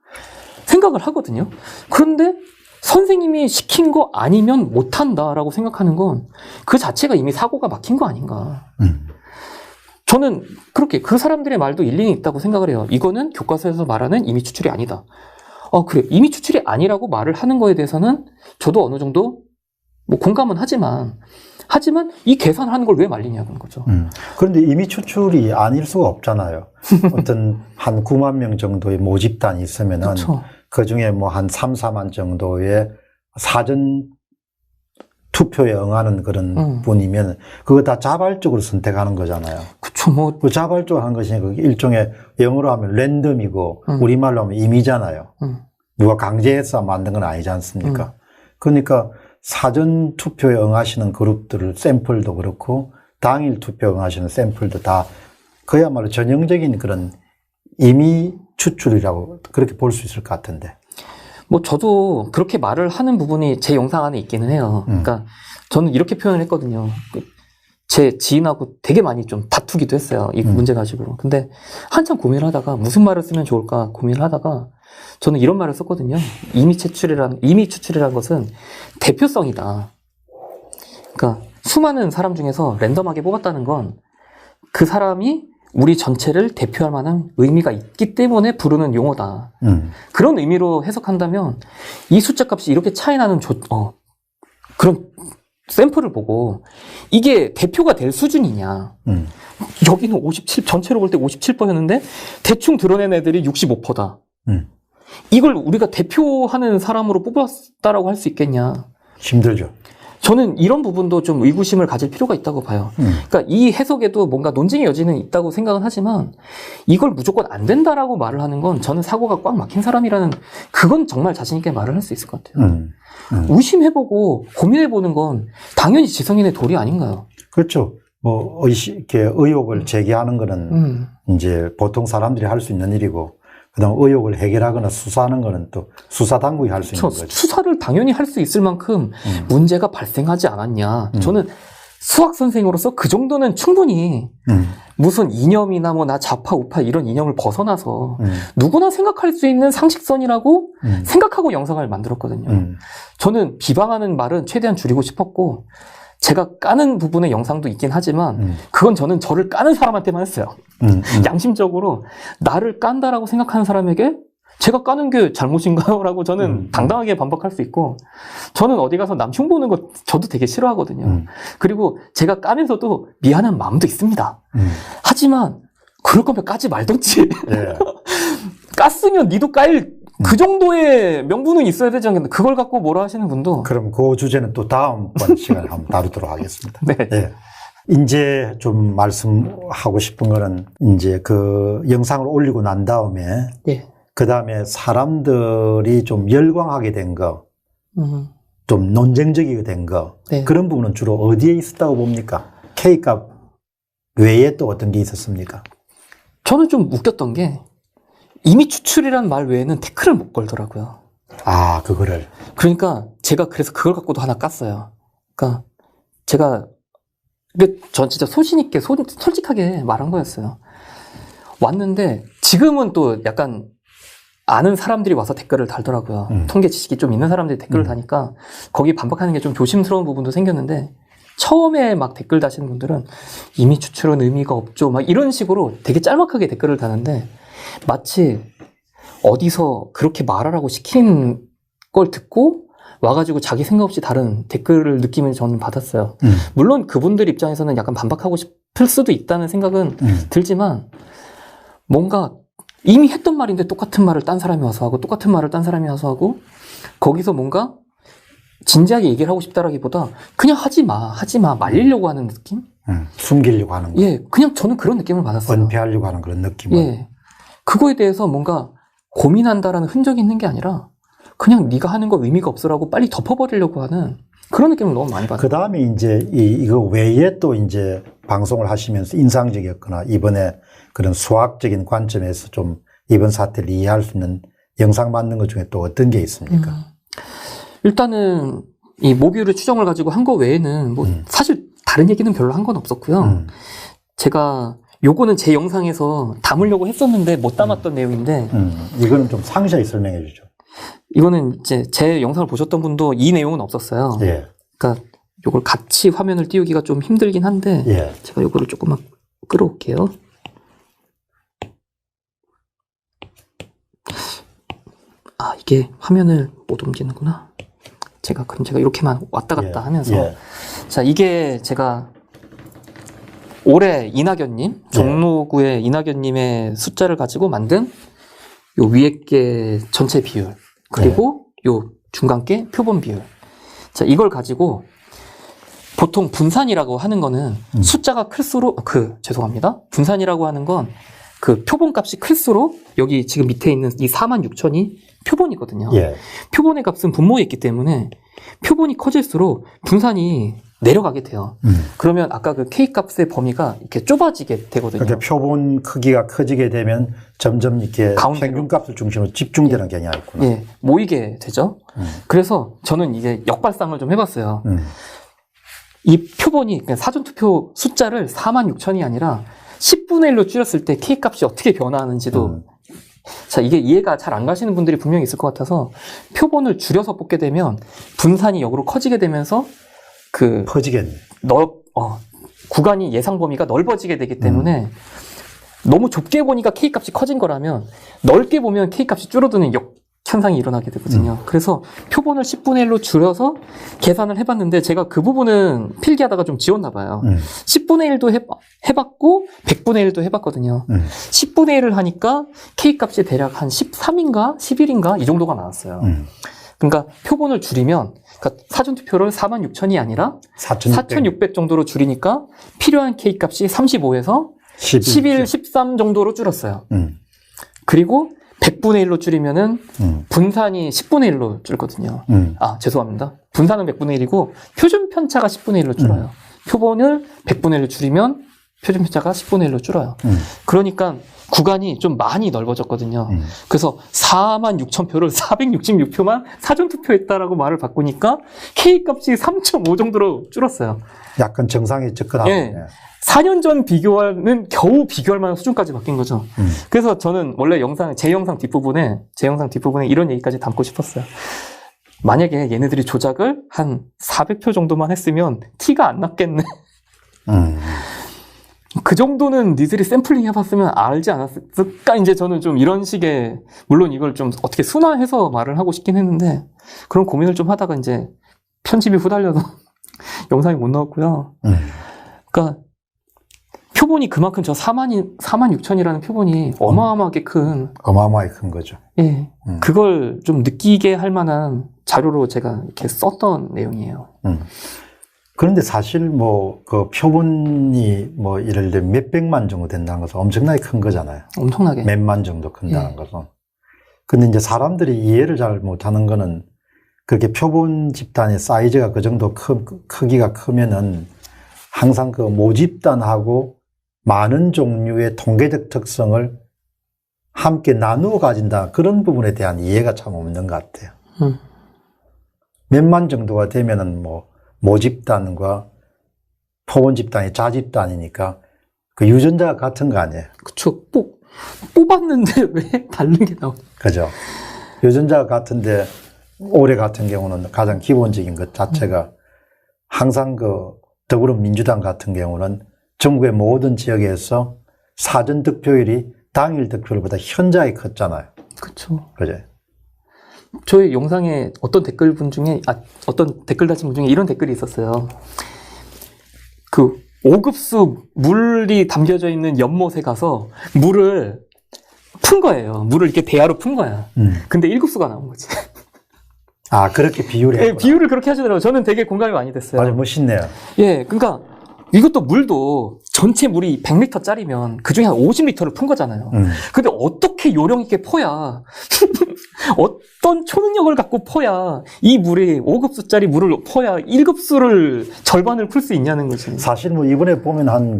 생각을 하거든요. 그런데 선생님이 시킨 거 아니면 못한다라고 생각하는 건 그 자체가 이미 사고가 막힌 거 아닌가. 저는 그렇게 그 사람들의 말도 일리는 있다고 생각을 해요. 이거는 교과서에서 말하는 임의 추출이 아니다. 그래. 임의 추출이 아니라고 말을 하는 거에 대해서는 저도 어느 정도 뭐 공감은 하지만 이 계산을 하는 걸 왜 말리냐는 거죠. 그런데 임의 추출이 아닐 수가 없잖아요. 어떤 한 9만 명 정도의 모집단이 있으면은 그렇죠. 그 중에 뭐 한 3, 4만 정도의 사전 투표에 응하는 그런 분이면 그거 다 자발적으로 선택하는 거잖아요. 그쵸, 뭐. 그 자발적으로 하는 것이니까 그게 일종의 영어로 하면 랜덤이고 우리말로 하면 임의잖아요. 누가 강제해서 만든 건 아니지 않습니까? 그러니까 사전 투표에 응하시는 그룹들을 샘플도 그렇고 당일 투표에 응하시는 샘플도 다 그야말로 전형적인 그런 임의 추출이라고 그렇게 볼 수 있을 것 같은데. 뭐 저도 그렇게 말을 하는 부분이 제 영상 안에 있기는 해요. 그러니까 저는 이렇게 표현을 했거든요. 제 지인하고 되게 많이 좀 다투기도 했어요. 이 문제 가지고. 근데 한참 고민을 하다가 무슨 말을 쓰면 좋을까 고민을 하다가 저는 이런 말을 썼거든요. 이미 추출이라는 것은 대표성이다. 그러니까 수많은 사람 중에서 랜덤하게 뽑았다는 건 그 사람이 우리 전체를 대표할 만한 의미가 있기 때문에 부르는 용어다. 그런 의미로 해석한다면 이 숫자 값이 이렇게 차이 나는 그런 샘플을 보고 이게 대표가 될 수준이냐. 여기는 57, 전체로 볼 때 57%였는데 대충 드러낸 애들이 65%다. 이걸 우리가 대표하는 사람으로 뽑았다라고 할 수 있겠냐. 힘들죠. 저는 이런 부분도 좀 의구심을 가질 필요가 있다고 봐요. 그러니까 이 해석에도 뭔가 논쟁의 여지는 있다고 생각은 하지만 이걸 무조건 안 된다라고 말을 하는 건 저는 사고가 꽉 막힌 사람이라는 그건 정말 자신 있게 말을 할 수 있을 것 같아요. 의심해보고 고민해보는 건 당연히 지성인의 도리 아닌가요? 그렇죠. 뭐 이렇게 의혹을 제기하는 거는 이제 보통 사람들이 할 수 있는 일이고 그다음 의혹을 해결하거나 수사하는 거는 또 수사 당국이 할 수 있는 거죠. 수사를 당연히 할 수 있을 만큼 문제가 발생하지 않았냐. 저는 수학 선생으로서 그 정도는 충분히 무슨 이념이나 뭐 나 좌파 우파 이런 이념을 벗어나서 누구나 생각할 수 있는 상식선이라고 생각하고 영상을 만들었거든요. 저는 비방하는 말은 최대한 줄이고 싶었고 제가 까는 부분의 영상도 있긴 하지만 그건 저는 저를 까는 사람한테만 했어요. 양심적으로 나를 깐다라고 생각하는 사람에게 제가 까는 게 잘못인가요? 라고 저는 당당하게 반박할 수 있고 저는 어디 가서 남 흉보는 거 저도 되게 싫어하거든요. 그리고 제가 까면서도 미안한 마음도 있습니다. 하지만 그럴 거면 까지 말던지. 예. 깠으면 니도 깔 그 정도의 명분은 있어야 되지 않겠나. 그걸 갖고 뭐라 하시는 분도. 그럼 그 주제는 또 다음번 시간에 한번 다루도록 하겠습니다. 네. 예. 이제 좀 말씀하고 싶은 거는 이제 그 영상을 올리고 난 다음에 예. 그 다음에 사람들이 좀 열광하게 된 거, 좀 논쟁적이게 된 거, 네. 그런 부분은 주로 어디에 있었다고 봅니까? K값 외에 또 어떤 게 있었습니까? 저는 좀 웃겼던 게 이미 추출이라는 말 외에는 태클을 못 걸더라고요. 아, 그거를. 그러니까 제가 그래서 그걸 갖고도 하나 깠어요. 그러니까 제가 근데 전 진짜 소신 있게 솔직하게 말한 거였어요. 왔는데 지금은 또 약간 아는 사람들이 와서 댓글을 달더라고요. 통계 지식이 좀 있는 사람들이 댓글을 다니까 거기 반박하는 게 좀 조심스러운 부분도 생겼는데 처음에 막 댓글 다시는 분들은 이미 추출은 의미가 없죠. 막 이런 식으로 되게 짤막하게 댓글을 다는데 마치 어디서 그렇게 말하라고 시킨 걸 듣고 와가지고 자기 생각 없이 다른 댓글을 느낌을 저는 받았어요. 물론 그분들 입장에서는 약간 반박하고 싶을 수도 있다는 생각은 들지만 뭔가 이미 했던 말인데 똑같은 말을 딴 사람이 와서 하고 똑같은 말을 딴 사람이 와서 하고 거기서 뭔가 진지하게 얘기를 하고 싶다라기보다 그냥 하지 마 말리려고 하는 느낌? 숨기려고 하는 거. 예, 그냥 저는 그런 느낌을 받았어요. 은폐하려고 하는 그런 느낌. 예, 그거에 대해서 뭔가 고민한다라는 흔적이 있는 게 아니라 그냥 네가 하는 거 의미가 없어라고 빨리 덮어버리려고 하는 그런 느낌을 너무 많이 받아요. 그 다음에 이제 이거 외에 또 이제 방송을 하시면서 인상적이었거나 이번에 그런 수학적인 관점에서 좀 이번 사태를 이해할 수 있는 영상 만든 것 중에 또 어떤 게 있습니까? 일단은 이 모듈의 추정을 가지고 한 거 외에는 뭐 사실 다른 얘기는 별로 한 건 없었고요. 제가 요거는 제 영상에서 담으려고 했었는데 못 담았던 내용인데 이거는 좀 상세히 설명해 주죠. 이거는 이제 제 영상을 보셨던 분도 이 내용은 없었어요. 예. 그러니까 요걸 같이 화면을 띄우기가 좀 힘들긴 한데 예. 제가 요거를 조금만 끌어올게요. 아, 이게 화면을 못 옮기는구나. 그럼 제가 이렇게만 왔다 갔다 하면서. 예. 자, 이게 제가 올해 이낙연님, 종로구의 이낙연님의 숫자를 가지고 만든 요 위에 게 전체 비율, 그리고 요 중간 게 표본 비율. 자, 이걸 가지고 보통 분산이라고 하는 거는 숫자가 클수록, 죄송합니다. 분산이라고 하는 건 그 표본 값이 클수록 여기 지금 밑에 있는 이 46,000이 표본이거든요. 예. 표본의 값은 분모에 있기 때문에 표본이 커질수록 분산이 내려가게 돼요. 그러면 아까 그 K 값의 범위가 이렇게 좁아지게 되거든요. 그러니까 표본 크기가 커지게 되면 점점 이렇게 가운데로. 평균 값을 중심으로 집중되는 경향이 있구나. 예, 모이게 되죠. 그래서 저는 이게 역발상을 좀 해봤어요. 이 표본이, 그러니까 사전투표 숫자를 46,000이 아니라 10분의 1로 줄였을 때 K 값이 어떻게 변화하는지도 자, 이게 이해가 잘 안 가시는 분들이 분명히 있을 것 같아서 표본을 줄여서 뽑게 되면 분산이 역으로 커지게 되면서 그 퍼지겠네. 구간이 예상 범위가 넓어지게 되기 때문에 너무 좁게 보니까 K 값이 커진 거라면 넓게 보면 K 값이 줄어드는 현상이 일어나게 되거든요. 그래서 표본을 10분의 1로 줄여서 계산을 해봤는데 제가 그 부분은 필기하다가 좀 지웠나 봐요. 10분의 1도 해봤고 100분의 1도 해봤거든요. 10분의 1을 하니까 K 값이 대략 한 13인가 11인가 이 정도가 나왔어요. 그러니까 표본을 줄이면 그러니까 사전투표를 46,000이 아니라 4,600 정도로 줄이니까 필요한 K 값이 35에서 11, 13 정도로 줄었어요. 그리고 100분의 1로 줄이면은 분산이 10분의 1로 줄거든요. 아, 죄송합니다. 분산은 100분의 1이고 표준 편차가 10분의 1로 줄어요. 표본을 100분의 1로 줄이면 표준 편차가 10분의 1로 줄어요. 그러니까 구간이 좀 많이 넓어졌거든요. 그래서 46,000표를 466표만 사전투표했다라고 말을 바꾸니까 K 값이 3.5 정도로 줄었어요. 약간 정상에 접근하고. 예. 4년 전 비교하는 겨우 비교할 만한 수준까지 바뀐 거죠. 그래서 저는 원래 제 영상 뒷부분에 이런 얘기까지 담고 싶었어요. 만약에 얘네들이 조작을 한 400표 정도만 했으면 티가 안 났겠네. 그 정도는 니들이 샘플링 해봤으면 알지 않았을까? 이제 저는 좀 이런 식의, 물론 이걸 좀 어떻게 순화해서 말을 하고 싶긴 했는데, 그런 고민을 좀 하다가 이제 편집이 후달려서 영상이 못 나왔고요. 그러니까 표본이 그만큼 저 46,000이라는 표본이 어마어마하게 큰 거죠. 예, 그걸 좀 느끼게 할 만한 자료로 제가 이렇게 썼던 내용이에요. 그런데 사실 그 표본이 예를 들어 몇백만 정도 된다는 것은 엄청나게 큰 거잖아요. 엄청나게. 몇만 정도 큰다는 예. 것은. 근데 이제 사람들이 이해를 잘 못하는 거는 그렇게 표본 집단의 사이즈가 그 정도 크기가 크면은 항상 그 모집단하고 많은 종류의 통계적 특성을 함께 나누어 가진다. 그런 부분에 대한 이해가 참 없는 것 같아요. 몇만 정도가 되면은 모집단과 표본 집단이 자집단이니까 그 유전자가 같은 거 아니에요. 그쵸. 뽑았는데 왜 다른 게 나오냐. 그죠. 유전자가 같은데 올해 같은 경우는 가장 기본적인 것 자체가 항상 그 더불어민주당 같은 경우는 전국의 모든 지역에서 사전 득표율이 당일 득표율보다 현저하게 컸잖아요. 그쵸. 그죠. 저희 영상에 어떤 댓글 다신 분 중에 이런 댓글이 있었어요. 그 5급수 물이 담겨져 있는 연못에 가서 물을 푼 거예요. 물을 이렇게 대야로 푼 거야. 근데 1급수가 나온 거지. 아, 그렇게 비유를 예, 했구나. 비유를 그렇게 하시더라고요. 저는 되게 공감이 많이 됐어요. 아주 멋있네요. 예, 그러니까 이것도 물도 전체 물이 100리터짜리면 그중에 한 50리터를 푼 거잖아요. 근데 어떻게 요령 있게 퍼야 어떤 초능력을 갖고 퍼야 이 물이 5급수짜리 물을 퍼야 1급수를 절반을 풀 수 있냐는 거지. 사실 이번에 보면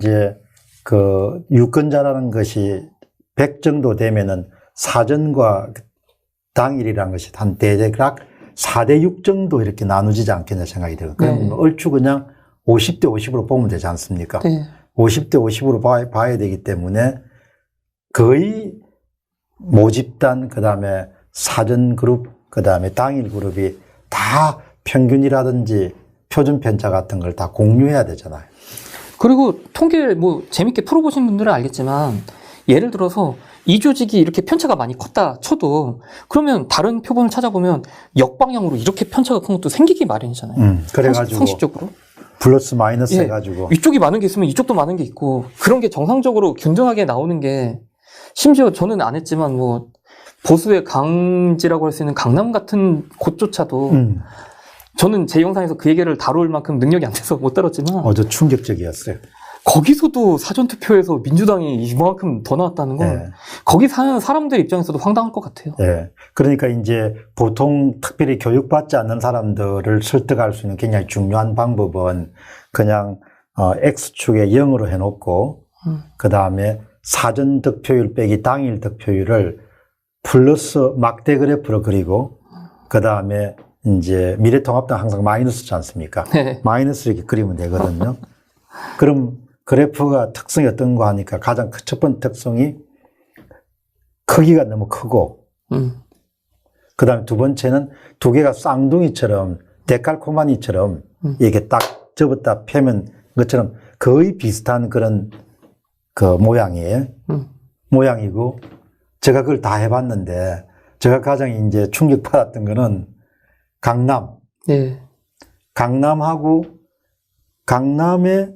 그 유권자라는 것이 100 정도 되면은 사전과 당일이라는 것이 한 대략 4대6 정도 이렇게 나누지지 않겠냐 생각이 들어요. 그럼 얼추 그냥 50대 50으로 보면 되지 않습니까? 네. 50대 50으로 봐야 되기 때문에 거의 모집단, 그 다음에 사전 그룹, 그 다음에 당일 그룹이 다 평균이라든지 표준 편차 같은 걸 다 공유해야 되잖아요. 그리고 통계를 재밌게 풀어보신 분들은 알겠지만 예를 들어서 이 조직이 이렇게 편차가 많이 컸다 쳐도 그러면 다른 표본을 찾아보면 역방향으로 이렇게 편차가 큰 것도 생기기 마련이잖아요. 그래가지고 상식적으로. 플러스 마이너스 예, 해가지고 이쪽이 많은 게 있으면 이쪽도 많은 게 있고 그런 게 정상적으로 균등하게 나오는 게 심지어 저는 안 했지만 보수의 강지라고 할 수 있는 강남 같은 곳조차도 저는 제 영상에서 그 얘기를 다룰 만큼 능력이 안 돼서 못 다뤘지만 어제 충격적이었어요. 거기서도 사전투표에서 민주당이 이만큼 더 나왔다는 건 예. 거기 사는 사람들 입장에서도 황당할 것 같아요. 예. 그러니까 이제 보통 특별히 교육받지 않는 사람들을 설득할 수 있는 굉장히 중요한 방법은 그냥 X축에 0으로 해놓고 그 다음에 사전 득표율 빼기 당일 득표율을 플러스 막대 그래프로 그리고 그 다음에 이제 미래통합당 항상 마이너스지 않습니까? 네. 마이너스 이렇게 그리면 되거든요. 그럼 그래프가 특성이 어떤 거 하니까 가장 첫 번째 특성이 크기가 너무 크고 그 다음에 두 번째는 두 개가 쌍둥이처럼 데칼코마니처럼 이렇게 딱 접었다 펴면 것처럼 거의 비슷한 그런 그 모양이에요. 모양이고 제가 그걸 다 해봤는데 제가 가장 이제 충격받았던 거는 강남. 네. 강남하고 강남에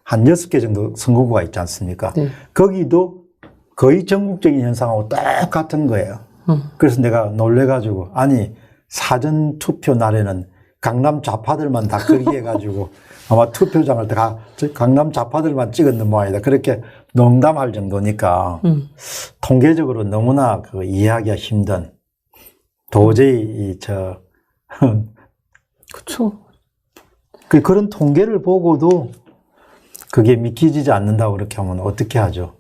한 6개 정도 선거구가 있지 않습니까? 네. 거기도 거의 전국적인 현상하고 똑같은 거예요. 그래서 내가 놀래가지고, 아니, 사전투표 날에는 강남 좌파들만 다 거기 해가지고 아마 투표장을 다 강남 좌파들만 찍었는 모양이다. 그렇게 농담할 정도니까 통계적으로 너무나 그 이해하기가 힘든 도저히 그쵸. 그런 통계를 보고도 그게 믿기지 않는다고 그렇게 하면 어떻게 하죠?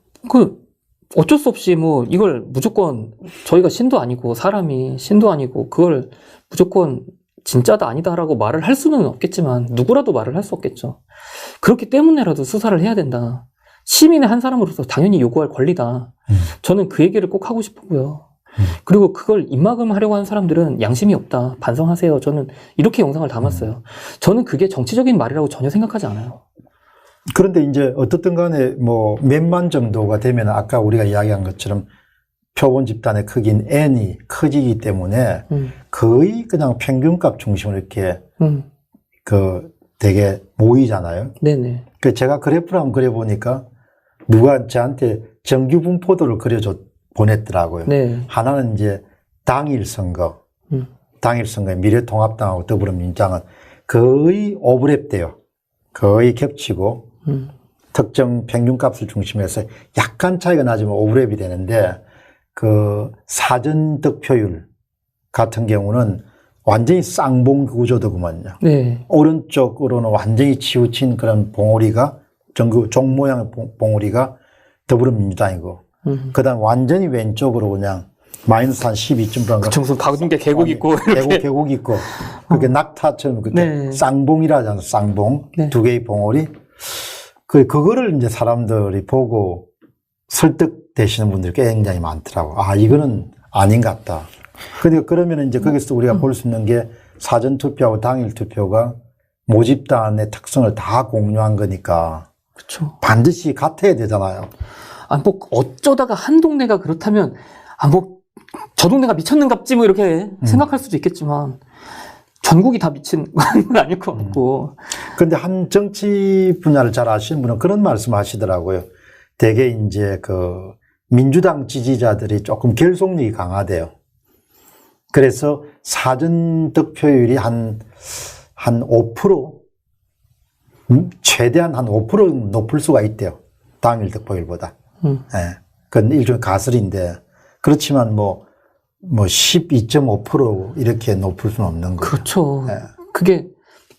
어쩔 수 없이 이걸 무조건 저희가 신도 아니고 사람이 신도 아니고 그걸 무조건 진짜다 아니다라고 말을 할 수는 없겠지만 누구라도 말을 할 수 없겠죠. 그렇기 때문에라도 수사를 해야 된다. 시민의 한 사람으로서 당연히 요구할 권리다. 저는 그 얘기를 꼭 하고 싶고요. 그리고 그걸 입막음하려고 하는 사람들은 양심이 없다. 반성하세요. 저는 이렇게 영상을 담았어요. 저는 그게 정치적인 말이라고 전혀 생각하지 않아요. 그런데 이제 어떻든 간에 몇만 정도가 되면 아까 우리가 이야기한 것처럼 표본 집단의 크기인 N이 커지기 때문에 거의 그냥 평균값 중심으로 이렇게 되게 모이잖아요. 네네. 제가 그래프를 한번 그려보니까 누가 저한테 정규 분포도를 보냈더라고요. 네. 하나는 이제 당일 선거에 미래통합당하고 더불어민주당은 거의 오버랩돼요. 거의 겹치고 특정 평균값을 중심으로 해서 약간 차이가 나지만 오버랩이 되는데 그 사전 득표율 같은 경우는 완전히 쌍봉 구조더구만요. 네. 오른쪽으로는 완전히 치우친 그런 봉우리가 전국 종 모양의 봉우리가 더불어민주당이고 그 다음 완전히 왼쪽으로 그냥 마이너스 한 12.8. 그쵸, 무슨 가운데 계곡 있고. 계곡 있고. 그렇게 낙타처럼 그때 네. 쌍봉이라 하잖아요. 쌍봉. 네. 두 개의 봉우리. 그거를 이제 사람들이 보고 설득되시는 분들이 굉장히 많더라고. 아, 이거는 아닌 것 같다. 그러니까 그러면 이제 거기서 우리가 볼 수 있는 게 사전투표하고 당일투표가 모집단의 특성을 다 공유한 거니까. 그쵸. 반드시 같아야 되잖아요. 어쩌다가 한 동네가 그렇다면, 저 동네가 미쳤는갑지 이렇게 생각할 수도 있겠지만, 전국이 다 미친 건 아닐 것 같고. 그런데 한 정치 분야를 잘 아시는 분은 그런 말씀 하시더라고요. 되게 이제 민주당 지지자들이 조금 결속력이 강하대요. 그래서 사전 득표율이 한 5%, 최대한 한 5% 높을 수가 있대요. 당일 득표율보다. 예. 그건 일종의 가설인데, 그렇지만 12.5% 이렇게 높을 수는 없는 거죠. 그렇죠. 예. 그게,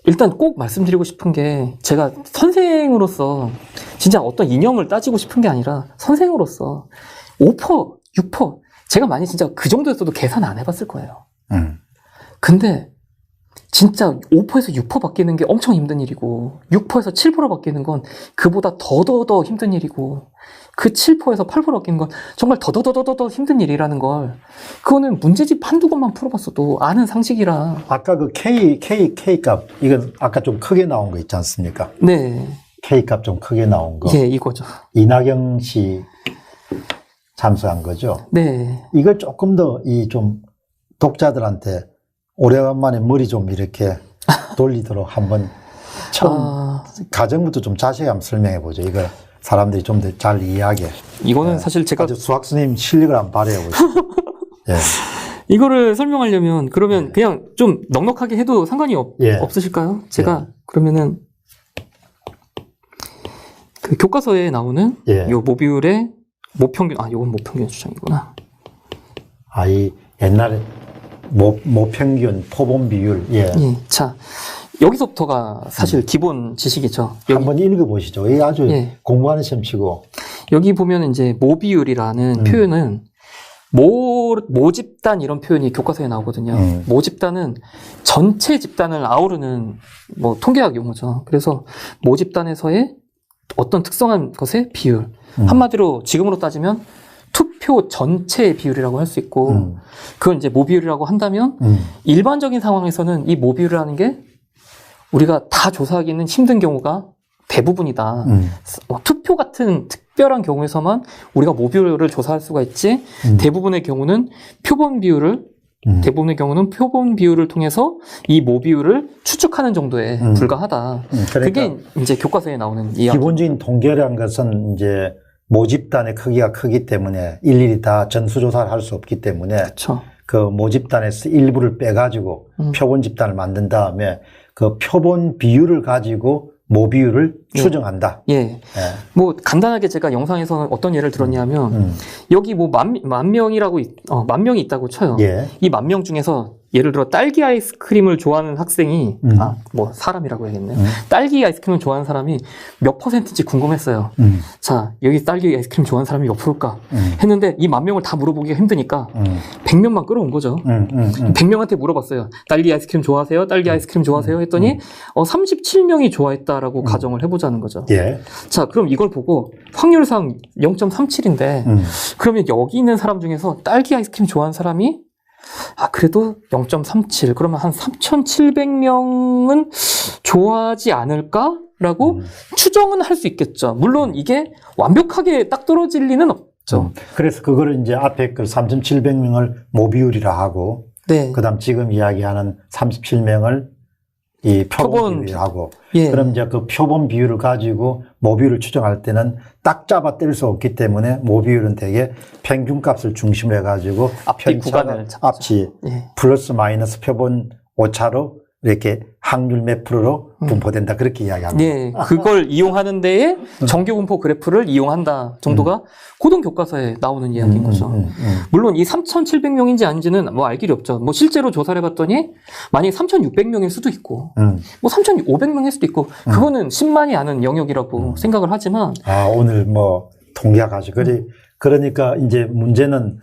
일단 꼭 말씀드리고 싶은 게, 제가 선생으로서, 진짜 어떤 이념을 따지고 싶은 게 아니라, 선생으로서 5%, 6%, 제가 만약 진짜 그 정도였어도 계산 안 해봤을 거예요. 근데, 진짜 5%에서 6% 바뀌는 게 엄청 힘든 일이고 6%에서 7% 바뀌는 건 그보다 더 힘든 일이고 그 7%에서 8% 바뀌는 건 정말 더 힘든 일이라는 걸 그거는 문제집 한두 번만 풀어봤어도 아는 상식이라. 아까 그 K 값 이건 아까 좀 크게 나온 거 있지 않습니까? 네. K 값 좀 크게 나온 거. 예, 이거죠. 이낙연 씨 참석한 거죠. 네. 이걸 조금 더 좀 독자들한테 오래간만에 머리 좀 이렇게 돌리도록 한번 처음 가정부터 좀 자세히 한번 설명해 보죠. 이걸 사람들이 좀 더 잘 이해하게. 이거는 사실 제가 아주 수학 선생님 실력을 한번 발휘해 보죠. 예. 이거를 설명하려면 그러면 그냥 좀 넉넉하게 해도 상관이 없으실까요? 제가 그러면은 그 교과서에 나오는 예. 요 모비율의 모평균, 요건 모평균 추정이구나. 이 옛날에 모평균, 표본 비율. 예. 예. 자, 여기서부터가 사실 기본 지식이죠. 한번 읽어보시죠. 이게 아주 예. 공부하는 셈치고. 여기 보면 이제 모비율이라는 표현은 모집단 이런 표현이 교과서에 나오거든요. 모집단은 전체 집단을 아우르는 뭐 통계학 용어죠. 그래서 모집단에서의 어떤 특성한 것의 비율. 한마디로 지금으로 따지면 투표 전체의 비율이라고 할 수 있고 그걸 이제 모비율이라고 한다면 일반적인 상황에서는 이 모비율이라는 게 우리가 다 조사하기는 힘든 경우가 대부분이다. 투표 같은 특별한 경우에서만 우리가 모비율을 조사할 수가 있지 대부분의 경우는 표본 비율을 통해서 이 모비율을 추측하는 정도에 불과하다. 그러니까 그게 이제 교과서에 나오는 이야기. 기본적인 통계라는 것은 이제 모집단의 크기가 크기 때문에 일일이 다 전수조사를 할 수 없기 때문에 그쵸. 그 모집단에서 일부를 빼가지고 표본 집단을 만든 다음에 그 표본 비율을 가지고 모비율을 추정한다. 예. 예. 뭐 간단하게 제가 영상에서는 어떤 예를 들었냐면 여기 뭐 만 명이라고 만 명이 있다고 쳐요. 예. 이 10,000명 중에서 예를 들어 딸기 아이스크림을 좋아하는 학생이 뭐 사람이라고 해야겠네요. 딸기 아이스크림을 좋아하는 사람이 몇 %인지 궁금했어요. 자, 여기 딸기 아이스크림 좋아하는 사람이 몇 %일까? 했는데 이 10,000명을 다 물어보기가 힘드니까 100명만 끌어온 거죠. 100명한테 물어봤어요. 딸기 아이스크림 좋아하세요? 딸기 아이스크림 좋아하세요? 했더니 37명이 좋아했다라고 가정을 해보자는 거죠. 예. 자, 그럼 이걸 보고 확률상 0.37인데 그러면 여기 있는 사람 중에서 딸기 아이스크림 좋아하는 사람이 그래도 0.37 그러면 한 3,700명은 좋아하지 않을까라고 추정은 할 수 있겠죠. 물론 이게 완벽하게 딱 떨어질 리는 없죠. 그래서 그거를 이제 앞에 그 3,700명을 모비율이라 하고 네. 그다음 지금 이야기하는 37명을 이 표본 비율하고 예. 그럼 이제 그 표본 비율을 가지고 모비율을 추정할 때는 딱 잡아 뗄 수 없기 때문에 모비율은 되게 평균값을 중심으로 해가지고 앞뒤 구간을 앞치 예. 플러스 마이너스 표본 오차로 이렇게 확률 몇 프로로 분포된다 그렇게 이야기합니다. 예, 그걸 이용하는 데에 정규분포 그래프를 이용한다 정도가 고등 교과서에 나오는 이야기인 거죠. 물론 이 3,700명인지 아닌지는 뭐 알 길이 없죠. 뭐 실제로 조사를 해봤더니 만약에 3,600명일 수도 있고 뭐 3,500명일 수도 있고 그거는 10만이 아는 영역이라고 생각을 하지만 오늘 뭐 통계학하시 그러니까 이제 문제는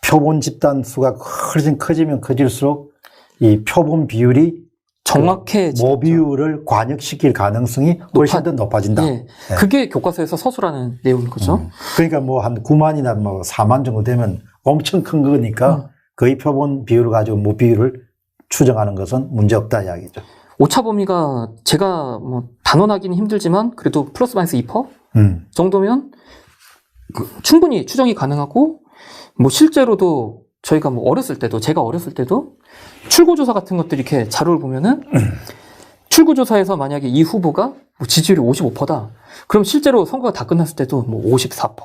표본 집단 수가 훨씬 커지면 커질수록 이 표본 비율이 정확해지죠. 모비율을 관역시킬 가능성이 훨씬 더 높아진다. 예. 예. 그게 교과서에서 서술하는 내용인 거죠. 그러니까 뭐 한 9만이나 뭐 4만 정도 되면 엄청 큰 거니까 거의 표본 비율을 가지고 모비율을 추정하는 것은 문제없다 이야기죠. 오차 범위가 제가 뭐 단언하기는 힘들지만 그래도 플러스 마이너스 2% 정도면 충분히 추정이 가능하고 뭐 실제로도 저희가 뭐 제가 어렸을 때도 출구조사 같은 것들 이렇게 자료를 보면은 출구조사에서 만약에 이 후보가 뭐 지지율이 55%다. 그럼 실제로 선거가 다 끝났을 때도 뭐 54%,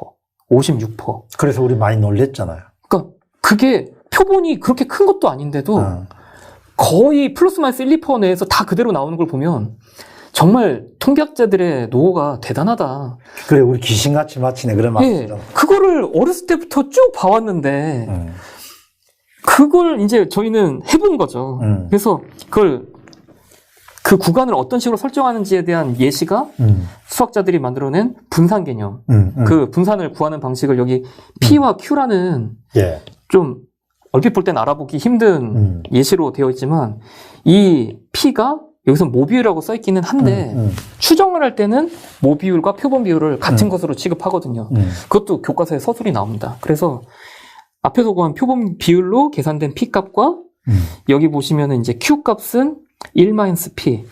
56%. 그래서 우리 많이 놀랬잖아요. 그러니까 그게 표본이 그렇게 큰 것도 아닌데도 거의 플러스 마이너스 1, 2% 내에서 다 그대로 나오는 걸 보면 정말 통계학자들의 노고가 대단하다. 그래, 우리 귀신같이 마치네. 그런 말이죠. 예, 그거를 어렸을 때부터 쭉 봐왔는데 그걸 이제 저희는 해본 거죠. 그래서 그 구간을 어떤 식으로 설정하는지에 대한 예시가 수학자들이 만들어낸 분산 개념. 그 분산을 구하는 방식을 여기 P와 Q라는 예. 좀 얼핏 볼 땐 알아보기 힘든 예시로 되어 있지만 이 P가 여기서 모비율이라고 써 있기는 한데 추정을 할 때는 모비율과 표본 비율을 같은 것으로 취급하거든요. 그것도 교과서에 서술이 나옵니다. 그래서 앞에서 구한 표본 비율로 계산된 P 값과 여기 보시면은 이제 Q 값은 1-P.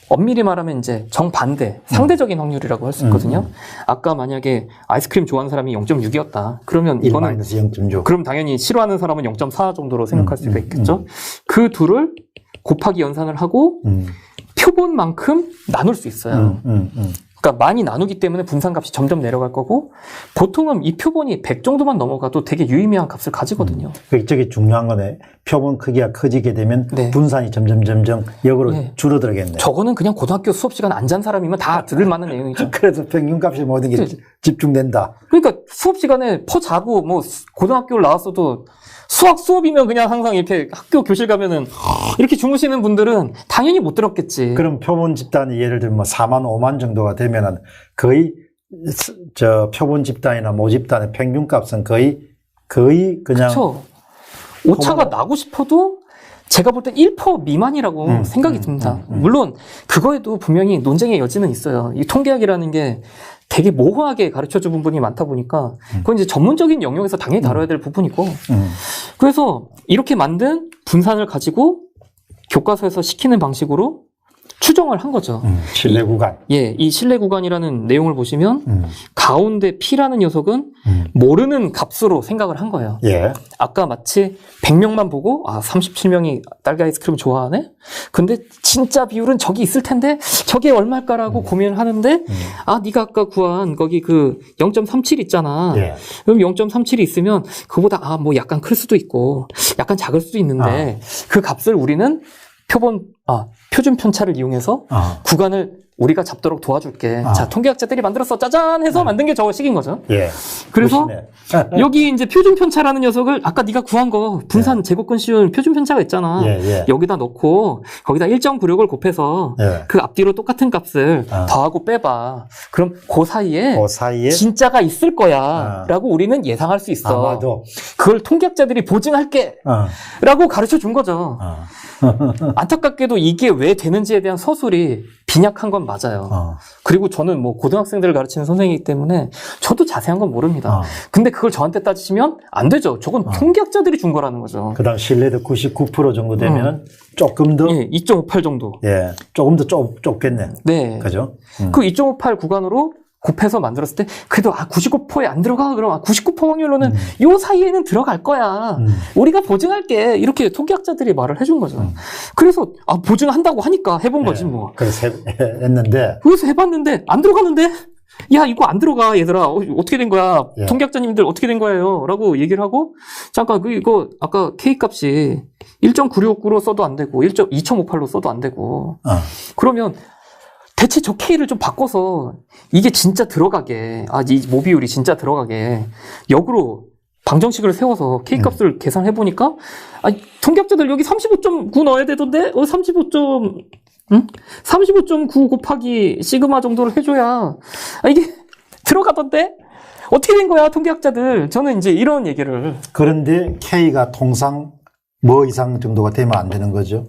엄밀히 말하면 이제 정반대, 상대적인 확률이라고 할 수 있거든요. 아까 만약에 아이스크림 좋아하는 사람이 0.6이었다. 그러면 이거는 1-0.6. 그럼 당연히 싫어하는 사람은 0.4 정도로 생각할 수가 있겠죠. 그 둘을 곱하기 연산을 하고 표본만큼 나눌 수 있어요. 그러니까 많이 나누기 때문에 분산값이 점점 내려갈 거고 보통은 이 표본이 100 정도만 넘어가도 되게 유의미한 값을 가지거든요. 이쪽이 중요한 거네. 표본 크기가 커지게 되면 네. 분산이 점점 역으로 네. 줄어들겠네. 저거는 그냥 고등학교 수업 시간 안 잔 사람이면 다 들을 만한 내용이죠. 그래서 평균값이 모든 게 집중된다. 그러니까 수업 시간에 퍼 자고 뭐 고등학교를 나왔어도 수학 수업이면 그냥 항상 이렇게 학교 교실 가면은 이렇게 주무시는 분들은 당연히 못 들었겠지. 그럼 표본 집단이 예를 들면 4만 5만 정도가 되면은 거의 표본 집단이나 모 집단의 평균값은 거의 그냥 그렇죠. 오차가 나고 싶어도 제가 볼 때 1% 미만이라고 생각이 듭니다. 물론 그거에도 분명히 논쟁의 여지는 있어요. 이 통계학이라는 게 되게 모호하게 가르쳐준 부분이 많다 보니까 그건 이제 전문적인 영역에서 당연히 다뤄야 될 부분이고 그래서 이렇게 만든 분산을 가지고 교과서에서 시키는 방식으로 추정을 한 거죠. 실내 구간. 이 실내 구간이라는 내용을 보시면 가운데 P라는 녀석은 모르는 값으로 생각을 한 거예요. 예. 아까 마치 100명만 보고 37명이 딸기 아이스크림 좋아하네? 근데 진짜 비율은 저기 있을 텐데 저게 얼마일까라고 고민을 하는데 네가 아까 구한 거기 그 0.37 있잖아. 예. 그럼 0.37이 있으면 그보다 뭐 약간 클 수도 있고 약간 작을 수도 있는데 그 값을 우리는 표준 편차를 이용해서 구간을 우리가 잡도록 도와줄게. 자, 통계학자들이 만들었어. 짜잔! 해서 만든 게 저식인 거죠. 예. 그래서 여기 이제 표준 편차라는 녀석을 아까 네가 구한 거 분산 제곱근 씌운 표준 편차가 있잖아. 여기다 넣고 거기다 1.96을 곱해서 그 앞뒤로 똑같은 값을 더하고 빼봐. 그럼 그 사이에 진짜가 있을 거야. 라고 우리는 예상할 수 있어. 아마도. 그걸 통계학자들이 보증할게. 라고 가르쳐 준 거죠. 안타깝게도 이게 왜 되는지에 대한 서술이 빈약한 건 맞아요. 그리고 저는 뭐 고등학생들을 가르치는 선생이기 때문에 저도 자세한 건 모릅니다. 근데 그걸 저한테 따지시면 안 되죠. 저건 통계학자들이 준 거라는 거죠. 그다음 신뢰도 99% 정도 되면은 조금 더 2.58 정도. 예, 조금 더 좁겠네. 네. 그죠? 그 2.58 구간으로 곱해서 만들었을 때 그래도 99%에 안 들어가 그럼 99% 확률로는 요 사이에는 들어갈 거야. 우리가 보증할게. 이렇게 통계학자들이 말을 해준 거죠. 그래서 보증한다고 하니까 해본 거지 뭐. 그래서 했는데 그래서 해봤는데 안 들어가는데 야 이거 안 들어가 얘들아 어떻게 된 거야 통계학자님들 어떻게 된 거예요 라고 얘기를 하고 잠깐 이거 아까 K값이 1.969로 써도 안 되고 2.58로 써도 안 되고 그러면 대체 저 K를 좀 바꿔서 이게 진짜 들어가게, 이 모비율이 진짜 들어가게 역으로 방정식을 세워서 K값을 계산해보니까 통계학자들 여기 35.9 넣어야 되던데 35.9 곱하기 시그마 정도를 해줘야 이게 들어가던데? 어떻게 된 거야 통계학자들. 저는 이제 이런 얘기를. 그런데 K가 통상 뭐 이상 정도가 되면 안 되는 거죠?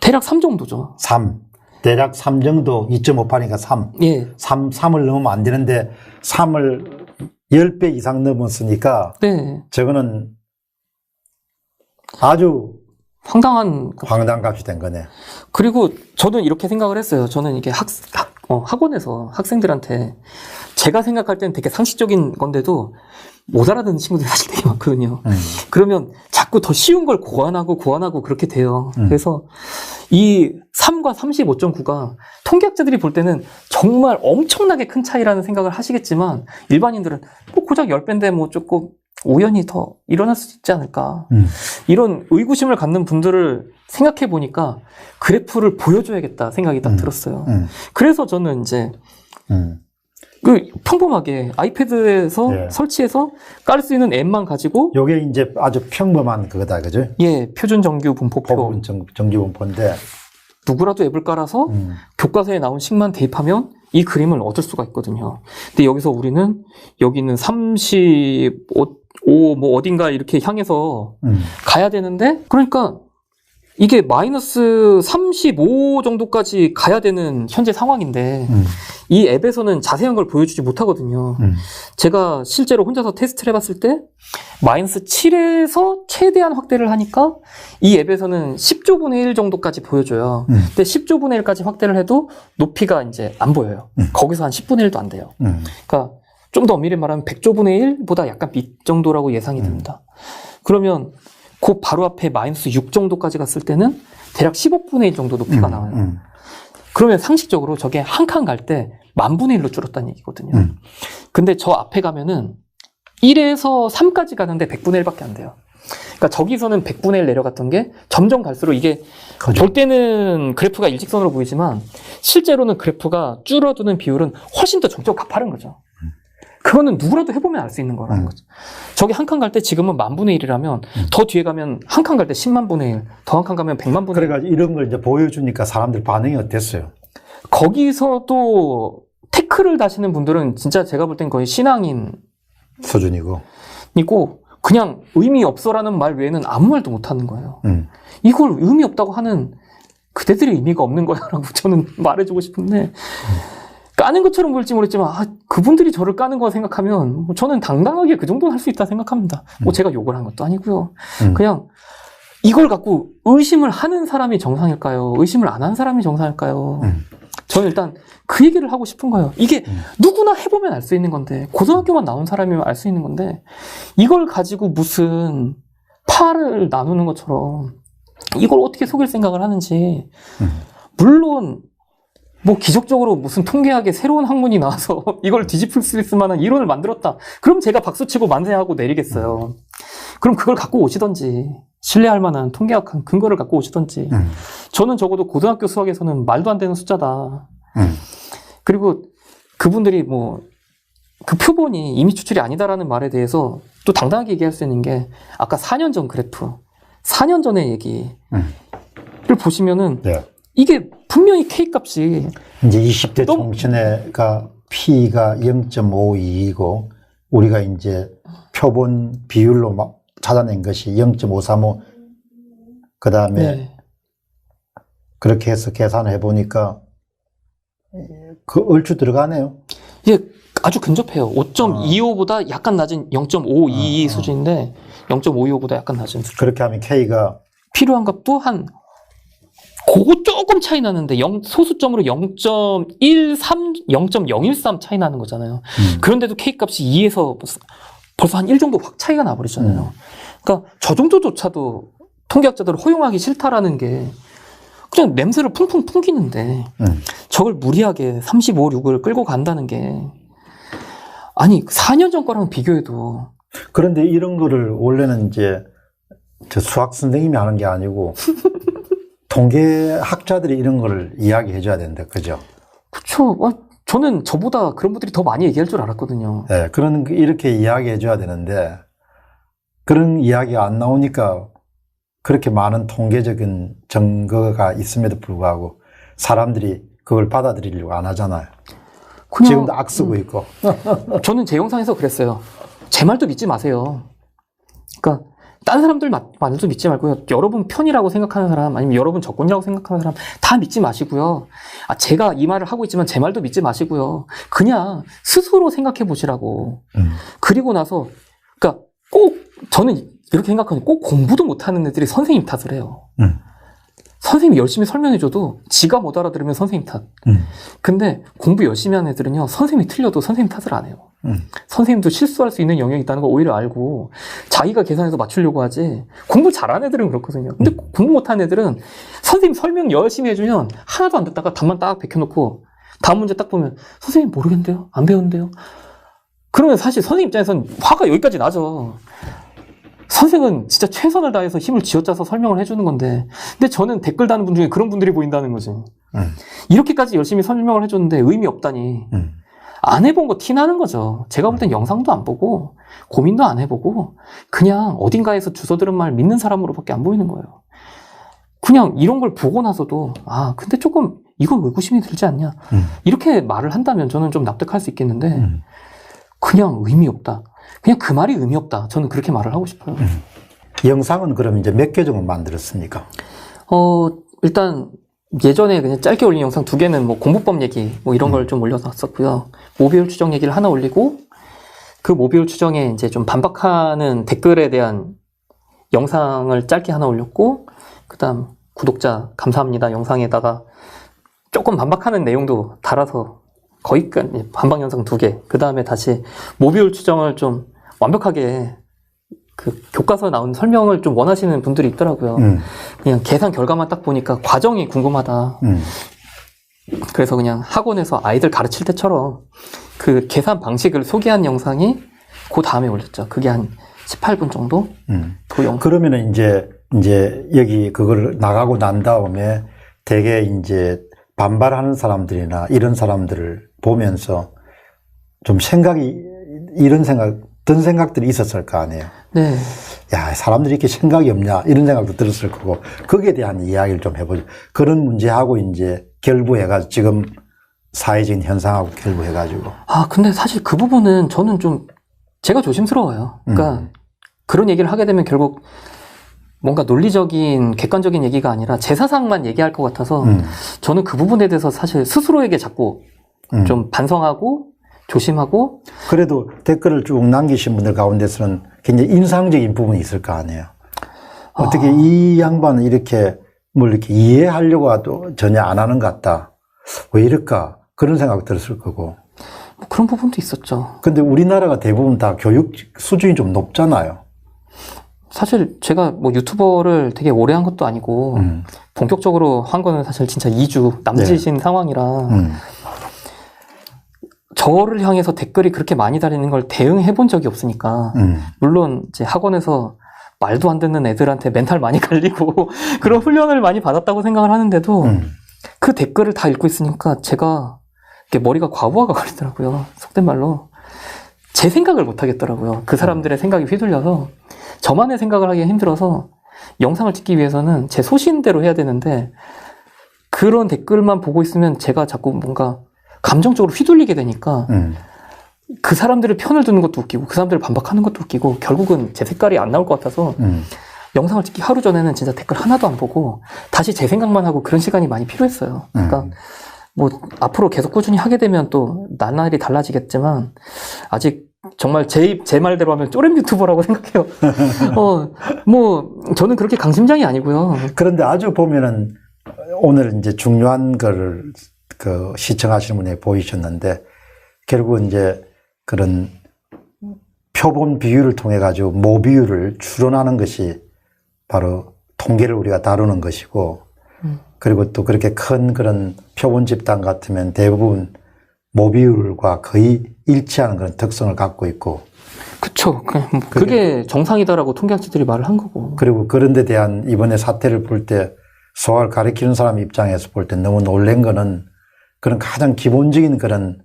대략 3 정도죠. 3. 대략 3 정도, 2.58이니까 3. 예. 3을 넘으면 안 되는데, 3을 10배 이상 넘었으니까, 네. 저거는 아주 황당한 값이 된 거네. 그리고 저는 이렇게 생각을 했어요. 저는 이게 학원에서 학생들한테 제가 생각할 때는 되게 상식적인 건데도 못 알아듣는 친구들이 사실 되게 많거든요. 그러면 자꾸 더 쉬운 걸 고안하고 그렇게 돼요. 그래서 이 3과 35.9가 통계학자들이 볼 때는 정말 엄청나게 큰 차이라는 생각을 하시겠지만 일반인들은 뭐 고작 10배인데 뭐 조금 우연히 더 일어날 수 있지 않을까. 이런 의구심을 갖는 분들을 생각해 보니까 그래프를 보여줘야겠다 생각이 딱 들었어요. 그래서 저는 이제 평범하게 아이패드에서 설치해서 깔 수 있는 앱만 가지고 요게 이제 아주 평범한 그거다, 그죠? 예, 표준 정규 분포표. 정규 분포인데 누구라도 앱을 깔아서 교과서에 나온 식만 대입하면 이 그림을 얻을 수가 있거든요. 근데 여기서 우리는 여기 있는 35 뭐 어딘가 이렇게 향해서 가야 되는데 그러니까 이게 마이너스 35 정도까지 가야 되는 현재 상황인데 이 앱에서는 자세한 걸 보여주지 못하거든요. 제가 실제로 혼자서 테스트를 해봤을 때 마이너스 7에서 최대한 확대를 하니까 이 앱에서는 10조분의 1 정도까지 보여줘요. 근데 10조분의 1까지 확대를 해도 높이가 이제 안 보여요. 거기서 한 10분의 1도 안 돼요. 그러니까 좀 더 엄밀히 말하면 100조분의 1보다 약간 밑 정도라고 예상이 됩니다. 그러면 그 바로 앞에 마이너스 6 정도까지 갔을 때는 대략 15분의 1 정도 높이가 나와요. 그러면 상식적으로 저게 한 칸 갈 때 만분의 1로 줄었다는 얘기거든요. 근데 저 앞에 가면은 1에서 3까지 가는데 100분의 1밖에 안 돼요. 그러니까 저기서는 100분의 1 내려갔던 게 점점 갈수록 이게 그죠. 볼 때는 그래프가 일직선으로 보이지만 실제로는 그래프가 줄어드는 비율은 훨씬 더 점점 가파른 거죠. 그거는 누구라도 해보면 알 수 있는 거라는 거죠. 저기 한 칸 갈 때 지금은 만분의 1이라면 더 뒤에 가면 한 칸 갈 때 10만분의 1, 더 한 칸 가면 100만분의 1. 그래가지고 이런 걸 이제 보여주니까 사람들 반응이 어땠어요? 거기서도 태클을 다시는 분들은 진짜 제가 볼 땐 거의 신앙인이고 수준이고. 그냥 의미 없어라는 말 외에는 아무 말도 못 하는 거예요. 이걸 의미 없다고 하는 그대들이 의미가 없는 거야라고 저는 말해주고 싶은데 까는 것처럼 보일지 모르겠지만 그분들이 저를 까는 거 생각하면 저는 당당하게 그 정도는 할 수 있다 생각합니다. 제가 욕을 한 것도 아니고요. 그냥 이걸 갖고 의심을 하는 사람이 정상일까요? 의심을 안 한 사람이 정상일까요? 저는 일단 그 얘기를 하고 싶은 거예요. 이게 누구나 해보면 알 수 있는 건데 고등학교만 나온 사람이면 알 수 있는 건데 이걸 가지고 무슨 파를 나누는 것처럼 이걸 어떻게 속일 생각을 하는지 물론 뭐 기적적으로 무슨 통계학의 새로운 학문이 나와서 이걸 뒤집을 수 있을 만한 이론을 만들었다. 그럼 제가 박수치고 만세하고 내리겠어요. 그럼 그걸 갖고 오시던지 신뢰할 만한 통계학 근거를 갖고 오시던지 저는 적어도 고등학교 수학에서는 말도 안 되는 숫자다. 그리고 그분들이 뭐 그 표본이 이미 추출이 아니다라는 말에 대해서 또 당당하게 얘기할 수 있는 게 아까 4년 전 그래프 4년 전의 얘기를 보시면은 네. 이게 분명히 K값이 이제 20대 총신회가 P가 0.52이고 우리가 이제 표본 비율로 막 찾아낸 것이 0.535 그 다음에 네. 그렇게 해서 계산을 해보니까 그 얼추 들어가네요. 이게 아주 근접해요. 5.25보다 약간 낮은 0.522 수준인데 0.525보다 약간 낮은 수준. 그렇게 하면 K가 필요한 값도 한 그거 조금 차이 나는데 소수점으로 0.13, 0.013 차이 나는 거잖아요. 그런데도 K값이 2에서 벌써 한 1 정도 확 차이가 나버리잖아요. 그러니까 저 정도조차도 통계학자들을 허용하기 싫다라는 게 그냥 냄새를 풍풍 풍기는데 저걸 무리하게 35, 6을 끌고 간다는 게 아니 4년 전 거랑 비교해도 그런데 이런 거를 원래는 이제 저 수학 선생님이 하는 게 아니고 통계학자들이 이런 거를 이야기해 줘야 된다. 그죠? 그쵸. 저는 저보다 그런 분들이 더 많이 얘기할 줄 알았거든요. 네, 이렇게 이야기해 줘야 되는데 그런 이야기가 안 나오니까 그렇게 많은 통계적인 증거가 있음에도 불구하고 사람들이 그걸 받아들이려고 안 하잖아요. 지금도 악쓰고 있고. 저는 제 영상에서 그랬어요. 제 말도 믿지 마세요. 그러니까 딴 사람들 말도 믿지 말고요. 여러분 편이라고 생각하는 사람 아니면 여러분 적군이라고 생각하는 사람 다 믿지 마시고요. 제가 이 말을 하고 있지만 제 말도 믿지 마시고요. 그냥 스스로 생각해 보시라고. 그리고 나서 그러니까 꼭 저는 이렇게 생각하는 꼭 공부도 못하는 애들이 선생님 탓을 해요. 선생님이 열심히 설명해줘도 지가 못 알아들으면 선생님 탓. 근데 공부 열심히 하는 애들은요, 선생님이 틀려도 선생님 탓을 안 해요. 선생님도 실수할 수 있는 영역이 있다는 거 오히려 알고 자기가 계산해서 맞추려고 하지. 공부 잘하는 애들은 그렇거든요. 근데 공부 못하는 애들은 선생님 설명 열심히 해주면 하나도 안 듣다가 답만 딱 베껴놓고 다음 문제 딱 보면 선생님 모르겠는데요? 안 배웠는데요? 그러면 사실 선생님 입장에서는 화가 여기까지 나죠. 선생은 진짜 최선을 다해서 힘을 쥐어짜서 설명을 해주는 건데 근데 저는 댓글 다는 분 중에 그런 분들이 보인다는 거지. 이렇게까지 열심히 설명을 해줬는데 의미 없다니 안 해본 거 티나는 거죠. 제가 볼 땐 영상도 안 보고 고민도 안 해보고 그냥 어딘가에서 주워 들은 말 믿는 사람으로밖에 안 보이는 거예요. 그냥 이런 걸 보고 나서도 근데 조금 이건 의구심이 들지 않냐 이렇게 말을 한다면 저는 좀 납득할 수 있겠는데 그냥 의미 없다. 그냥 그 말이 의미 없다. 저는 그렇게 말을 하고 싶어요. 영상은 그럼 이제 몇 개 정도 만들었습니까? 일단 예전에 그냥 짧게 올린 영상 2개는 뭐 공부법 얘기 뭐 이런 걸 좀 올려놨었고요. 모비율 추정 얘기를 하나 올리고 그 모비율 추정에 이제 좀 반박하는 댓글에 대한 영상을 짧게 하나 올렸고 그다음 구독자 감사합니다 영상에다가 조금 반박하는 내용도 달아서 거의 반박 영상 2개. 그 다음에 다시 모비율 추정을 좀 완벽하게 그 교과서에 나온 설명을 좀 원하시는 분들이 있더라고요. 그냥 계산 결과만 딱 보니까 과정이 궁금하다. 그래서 그냥 학원에서 아이들 가르칠 때처럼 그 계산 방식을 소개한 영상이 그 다음에 올렸죠. 그게 한 18분 정도? 그 영상. 그러면은 이제 여기 그걸 나가고 난 다음에 되게 이제 반발하는 사람들이나 이런 사람들을 보면서 좀 든 생각들이 있었을 거 아니에요. 네. 야, 사람들이 이렇게 생각이 없냐, 이런 생각도 들었을 거고, 거기에 대한 이야기를 좀 해보죠. 그런 문제하고 이제 결부해가지고, 지금 사회적인 현상하고 결부해가지고. 근데 사실 그 부분은 저는 좀, 제가 조심스러워요. 그러니까, 그런 얘기를 하게 되면 결국, 뭔가 논리적인, 객관적인 얘기가 아니라 제 사상만 얘기할 것 같아서, 저는 그 부분에 대해서 사실 스스로에게 자꾸 좀 반성하고, 조심하고. 그래도 댓글을 쭉 남기신 분들 가운데서는 굉장히 인상적인 부분이 있을 거 아니에요. 어떻게 이 양반은 이렇게 뭘 이렇게 이해하려고 해도 전혀 안 하는 것 같다. 왜 이럴까? 그런 생각 들었을 거고. 그런 부분도 있었죠. 근데 우리나라가 대부분 다 교육 수준이 좀 높잖아요. 사실 제가 뭐 유튜버를 되게 오래 한 것도 아니고, 본격적으로 한 거는 사실 진짜 2주 남짓인 상황이라, 저를 향해서 댓글이 그렇게 많이 달리는 걸 대응해 본 적이 없으니까, 물론 이제 학원에서 말도 안 듣는 애들한테 멘탈 많이 갈리고 그런 훈련을 많이 받았다고 생각을 하는데도 그 댓글을 다 읽고 있으니까 제가 이렇게 머리가 과부하가 걸리더라고요. 속된 말로. 제 생각을 못 하겠더라고요. 그 사람들의 생각이 휘둘려서 저만의 생각을 하기가 힘들어서 영상을 찍기 위해서는 제 소신대로 해야 되는데 그런 댓글만 보고 있으면 제가 자꾸 뭔가 감정적으로 휘둘리게 되니까 그 사람들의 편을 드는 것도 웃기고 그 사람들을 반박하는 것도 웃기고 결국은 제 색깔이 안 나올 것 같아서 영상을 찍기 하루 전에는 진짜 댓글 하나도 안 보고 다시 제 생각만 하고 그런 시간이 많이 필요했어요. 그러니까 뭐 앞으로 계속 꾸준히 하게 되면 또 나날이 달라지겠지만 아직 정말 제 말대로 하면 쪼렘 유튜버라고 생각해요. 뭐 저는 그렇게 강심장이 아니고요. 그런데 아주 보면은 오늘 이제 중요한 거를 그 시청하시는 분이 보이셨는데 결국은 이제 그런 표본 비율을 통해 가지고 모 비율을 추론하는 것이 바로 통계를 우리가 다루는 것이고 그리고 또 그렇게 큰 그런 표본 집단 같으면 대부분 모 비율과 거의 일치하는 그런 특성을 갖고 있고 그쵸. 그게 정상이다라고 통계학자들이 말을 한 거고. 그리고 그런 데 대한 이번에 사태를 볼 때 수학을 가르치는 사람 입장에서 볼 때 너무 놀란 거는 그런 가장 기본적인 그런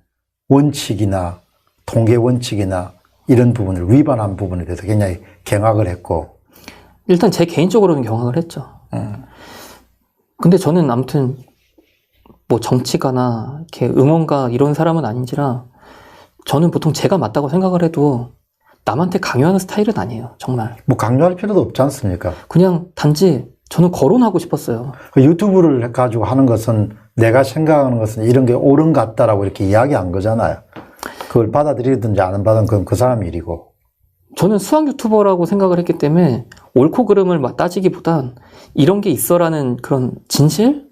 원칙이나 통계 원칙이나 이런 부분을 위반한 부분에 대해서 굉장히 경악을 했고. 일단 제 개인적으로는 경악을 했죠. 근데 저는 아무튼 뭐 정치가나 이렇게 응원가 이런 사람은 아닌지라 저는 보통 제가 맞다고 생각을 해도 남한테 강요하는 스타일은 아니에요. 정말. 뭐 강요할 필요도 없지 않습니까? 그냥 단지 저는 거론하고 싶었어요. 그 유튜브를 가지고 하는 것은 내가 생각하는 것은 이런 게 옳은 것 같다라고 이렇게 이야기한 거잖아요. 그걸 받아들이든지 안 받으면 그건 그 사람 일이고. 저는 수학 유튜버라고 생각을 했기 때문에 옳고 그름을 따지기보단 이런 게 있어라는 그런 진실?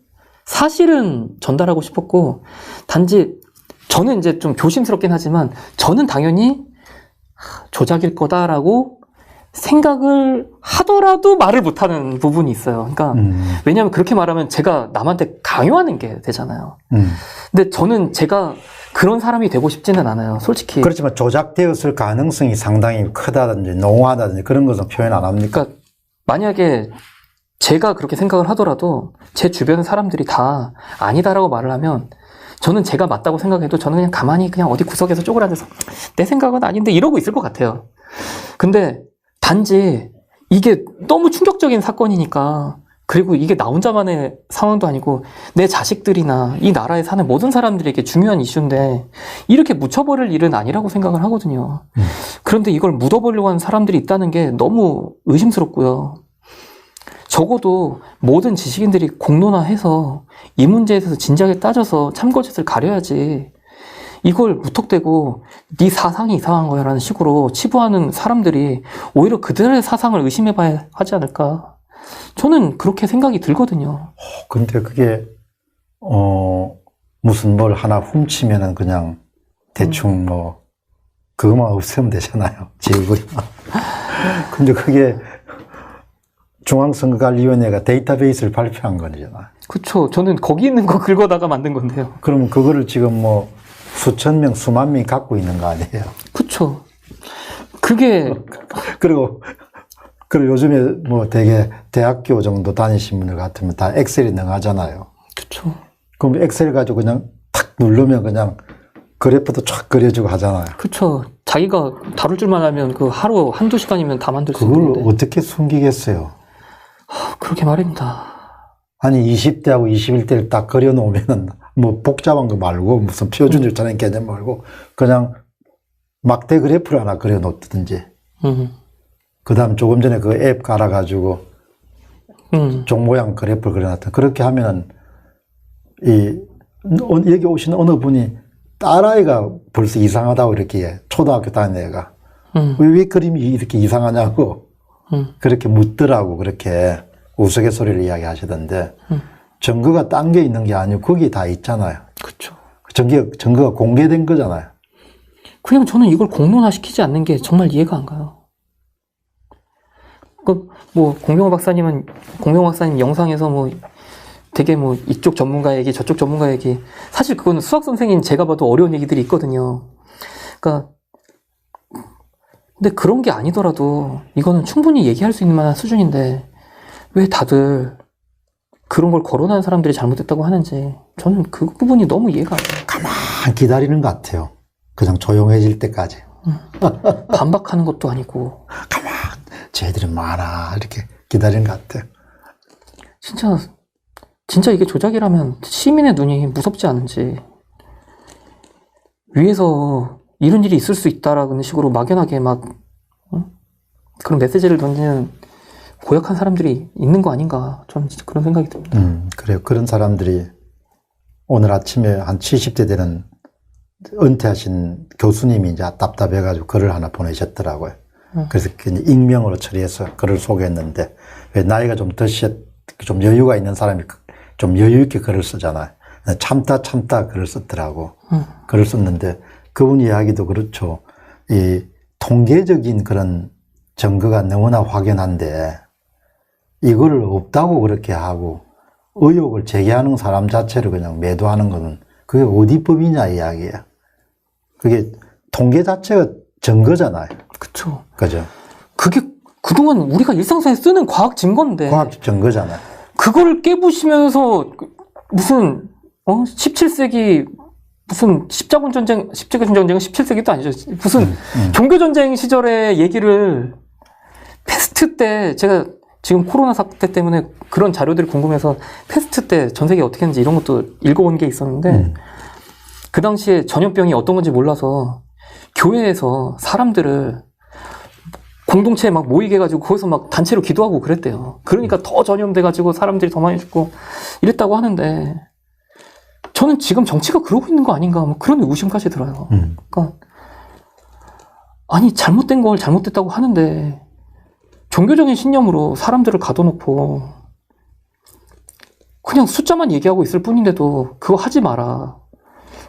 사실은 전달하고 싶었고 단지 저는 이제 좀 조심스럽긴 하지만 저는 당연히 조작일 거다라고 생각을 하더라도 말을 못하는 부분이 있어요. 그러니까 왜냐하면 그렇게 말하면 제가 남한테 강요하는 게 되잖아요. 근데 저는 제가 그런 사람이 되고 싶지는 않아요. 솔직히. 그렇지만 조작되었을 가능성이 상당히 크다든지 농후하다든지 그런 것은 표현 안 합니까? 그러니까 만약에 제가 그렇게 생각을 하더라도 제 주변 사람들이 다 아니다라고 말을 하면 저는 제가 맞다고 생각해도 저는 그냥 가만히 그냥 어디 구석에서 쪼그라들어서 내 생각은 아닌데 이러고 있을 것 같아요. 근데 단지 이게 너무 충격적인 사건이니까 그리고 이게 나 혼자만의 상황도 아니고 내 자식들이나 이 나라에 사는 모든 사람들에게 중요한 이슈인데 이렇게 묻혀버릴 일은 아니라고 생각을 하거든요. 그런데 이걸 묻어보려고 하는 사람들이 있다는 게 너무 의심스럽고요. 적어도 모든 지식인들이 공론화해서 이 문제에 대해서 진지하게 따져서 참고짓을 가려야지 이걸 무턱대고 네 사상이 이상한 거야 라는 식으로 치부하는 사람들이 오히려 그들의 사상을 의심해봐야 하지 않을까. 저는 그렇게 생각이 들거든요. 근데 그게 무슨 뭘 하나 훔치면은 그냥 대충 뭐 그것만 없애면 되잖아요. 지우고. 근데 그게 중앙선거관리위원회가 데이터베이스를 발표한 거잖아요. 그쵸. 저는 거기 있는 거 긁어다가 만든 건데요. 그러면 그거를 지금 뭐 수천 명, 수만 명이 갖고 있는 거 아니에요? 그쵸. 그게, 그리고 요즘에 뭐 되게 대학교 정도 다니신 분들 같으면 다 엑셀이 능하잖아요. 그쵸. 그럼 엑셀 가지고 그냥 탁 누르면 그냥 그래프도 쫙 그려주고 하잖아요. 그쵸. 자기가 다룰 줄만 알면 그 하루 한두 시간이면 다 만들 수 그걸 있는데. 어떻게 숨기겠어요? 그렇게 말입니다. 아니 20대하고 21대를 딱 그려놓으면은 뭐 복잡한 거 말고 무슨 표준일자는 개념 말고 그냥 막대 그래프를 하나 그려놓든지 그 다음 조금 전에 그 앱 깔아가지고 종 모양 그래프를 그려놨던 그렇게 하면은 여기 오신 어느 분이 딸아이가 벌써 이상하다고 이렇게 초등학교 다니는 애가 왜 그림이 이렇게 이상하냐고 그렇게 묻더라고 그렇게 우스갯소리를 이야기하시던데 증거가 딴 게 있는 게 아니고 거기 다 있잖아요. 그쵸. 증거가 공개된 거잖아요. 그냥 저는 이걸 공론화 시키지 않는 게 정말 이해가 안 가요. 공병호 박사님 영상에서 뭐 되게 뭐 이쪽 전문가 얘기, 저쪽 전문가 얘기. 사실 그거는 수학 선생님 제가 봐도 어려운 얘기들이 있거든요. 그러니까 근데 그런 게 아니더라도 이거는 충분히 얘기할 수 있는 만한 수준인데 왜 다들 그런 걸 거론하는 사람들이 잘못했다고 하는지 저는 그 부분이 너무 이해가 안 돼요. 가만 기다리는 것 같아요. 그냥 조용해질 때까지. 반박하는 것도 아니고. 가만 쟤들이 많아 이렇게 기다리는 것 같아요. 진짜 이게 조작이라면 시민의 눈이 무섭지 않은지 위에서 이런 일이 있을 수 있다라는 식으로 막연하게 막 그런 메시지를 던지는 고약한 사람들이 있는 거 아닌가 저는 진짜 그런 생각이 듭니다. 그래요. 그런 사람들이 오늘 아침에 한 70대 되는 은퇴하신 교수님이 이제 답답해가지고 글을 하나 보내셨더라고요. 그래서 그냥 익명으로 처리해서 글을 소개했는데 왜 나이가 좀 좀 여유가 있는 사람이 좀 여유 있게 글을 쓰잖아요. 참다 글을 썼더라고. 글을 썼는데 그분 이야기도 그렇죠. 이 통계적인 그런 증거가 너무나 확연한데 이거를 없다고 그렇게 하고 의혹을 제기하는 사람 자체를 그냥 매도하는 거는 그게 어디 법이냐 이야기예요. 그게 통계 자체가 증거잖아요. 그쵸. 그죠? 그게 그동안 우리가 일상생활에 쓰는 과학 증거인데. 과학적 증거잖아요. 그거를 깨부시면서 무슨 17세기 무슨 십자군 전쟁은 17세기도 아니죠. 무슨 종교전쟁 시절의 얘기를 패스트 때 제가 지금 코로나 사태 때문에 그런 자료들이 궁금해서 패스트 때 전 세계 어떻게 했는지 이런 것도 읽어본 게 있었는데 그 당시에 전염병이 어떤 건지 몰라서 교회에서 사람들을 공동체에 막 모이게 해가지고 거기서 막 단체로 기도하고 그랬대요. 그러니까 더 전염돼가지고 사람들이 더 많이 죽고 이랬다고 하는데 저는 지금 정치가 그러고 있는 거 아닌가 뭐 그런 의구심까지 들어요. 그러니까 아니 잘못된 걸 잘못됐다고 하는데 종교적인 신념으로 사람들을 가둬놓고 그냥 숫자만 얘기하고 있을 뿐인데도 그거 하지 마라.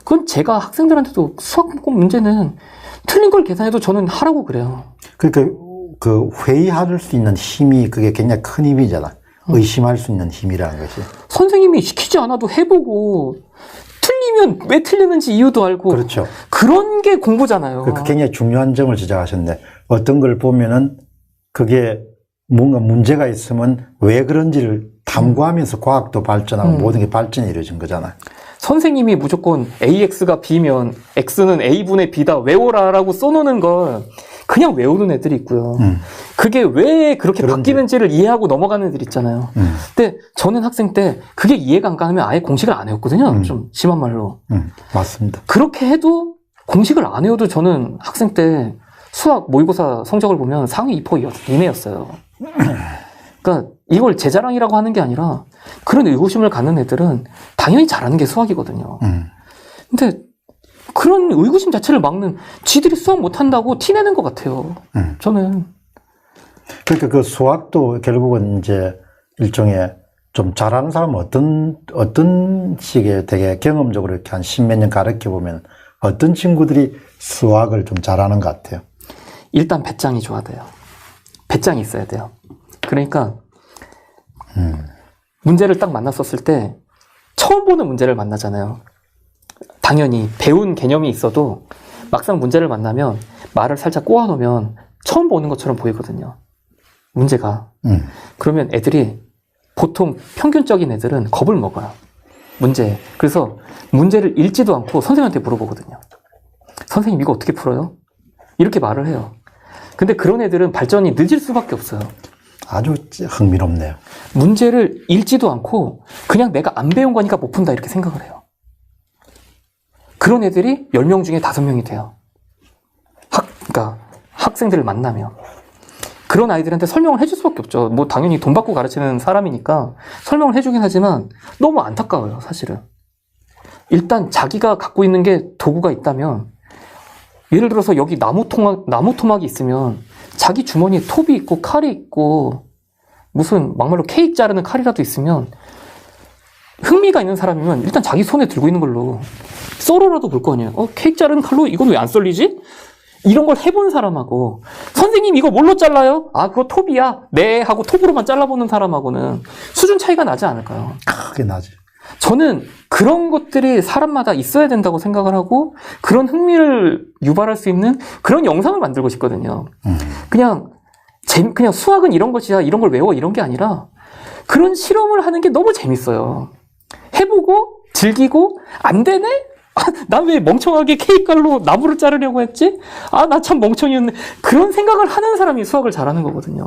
그건 제가 학생들한테도 수학 문제는 틀린 걸 계산해도 저는 하라고 그래요. 그러니까 그 회의할 수 있는 힘이 그게 굉장히 큰 힘이잖아. 의심할 수 있는 힘이라는 것이. 선생님이 시키지 않아도 해보고 틀리면 왜 틀리는지 이유도 알고. 그렇죠. 그런 게 공부잖아요. 그 굉장히 중요한 점을 지적하셨네. 어떤 걸 보면은 그게 뭔가 문제가 있으면 왜 그런지를 탐구하면서 과학도 발전하고 모든 게 발전이 이루어진 거잖아요. 선생님이 무조건 AX가 B면 X는 A분의 B다 외워라라고 써놓는 걸 그냥 외우는 애들이 있고요. 그게 왜 그렇게 바뀌는지를 이해하고 넘어가는 애들 있잖아요. 근데 저는 학생 때 그게 이해가 안 가면 아예 공식을 안 외웠거든요. 좀 심한 말로. 맞습니다. 그렇게 해도 공식을 안 외워도 저는 학생 때 수학 모의고사 성적을 보면 상위 2% 이내였어요. 그러니까 이걸 제 자랑이라고 하는 게 아니라 그런 의구심을 갖는 애들은 당연히 잘하는 게 수학이거든요. 근데 그런 의구심 자체를 막는 지들이 수학 못한다고 티내는 것 같아요. 저는. 그러니까 그 수학도 결국은 이제 일종의 좀 잘하는 사람은 어떤 식의 되게 경험적으로 이렇게 한 십몇 년 가르쳐 보면 어떤 친구들이 수학을 좀 잘하는 것 같아요. 일단 배짱이 좋아야 돼요. 배짱이 있어야 돼요. 그러니까 문제를 딱 만났었을 때 처음 보는 문제를 만나잖아요. 당연히 배운 개념이 있어도 막상 문제를 만나면 말을 살짝 꼬아놓으면 처음 보는 것처럼 보이거든요. 문제가. 그러면 애들이 보통 평균적인 애들은 겁을 먹어요. 문제. 그래서 문제를 읽지도 않고 선생님한테 물어보거든요. 선생님 이거 어떻게 풀어요? 이렇게 말을 해요. 근데 그런 애들은 발전이 늦을 수밖에 없어요. 아주 흥미롭네요. 문제를 읽지도 않고 그냥 내가 안 배운 거니까 못 푼다 이렇게 생각을 해요. 그런 애들이 10명 중에 5명이 돼요. 그러니까 학생들을 만나면. 그런 아이들한테 설명을 해줄 수밖에 없죠. 뭐 당연히 돈 받고 가르치는 사람이니까 설명을 해주긴 하지만 너무 안타까워요, 사실은. 일단 자기가 갖고 있는 게 도구가 있다면, 예를 들어서 여기 나무 토막이 있으면 자기 주머니에 톱이 있고 칼이 있고 무슨 막말로 케이크 자르는 칼이라도 있으면 흥미가 있는 사람이면 일단 자기 손에 들고 있는 걸로 썰어라도 볼 거 아니에요. 케이크 자르는 칼로 이건 왜 안 썰리지? 이런 걸 해본 사람하고 선생님 이거 뭘로 잘라요? 아 그거 톱이야. 네 하고 톱으로만 잘라보는 사람하고는 수준 차이가 나지 않을까요? 크게 나지. 저는 그런 것들이 사람마다 있어야 된다고 생각을 하고 그런 흥미를 유발할 수 있는 그런 영상을 만들고 싶거든요. 그냥 수학은 이런 것이야 이런 걸 외워 이런 게 아니라 그런 실험을 하는 게 너무 재밌어요. 해보고 즐기고 안 되네? 난 왜 멍청하게 케이크칼로 나무를 자르려고 했지? 나 참 멍청이었네. 그런 생각을 하는 사람이 수학을 잘하는 거거든요.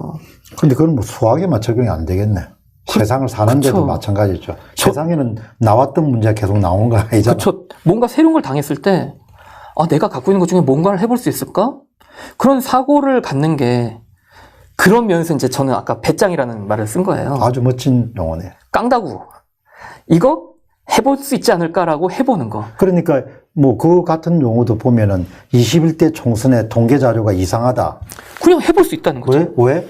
근데 그건 뭐 수학에만 적용이 안 되겠네. 세상을 사는데도 그쵸. 마찬가지죠. 세상에는 나왔던 문제가 계속 나오는 거 아니잖아. 그렇죠. 뭔가 새로운 걸 당했을 때 내가 갖고 있는 것 중에 뭔가를 해볼 수 있을까? 그런 사고를 갖는 게 그런 면에서 이제 저는 아까 배짱이라는 말을 쓴 거예요. 아주 멋진 용어네. 깡다구. 이거 해볼 수 있지 않을까라고 해보는 거. 그러니까 뭐 그 같은 용어도 보면은 21대 총선의 통계 자료가 이상하다. 그냥 해볼 수 있다는 거죠. 왜?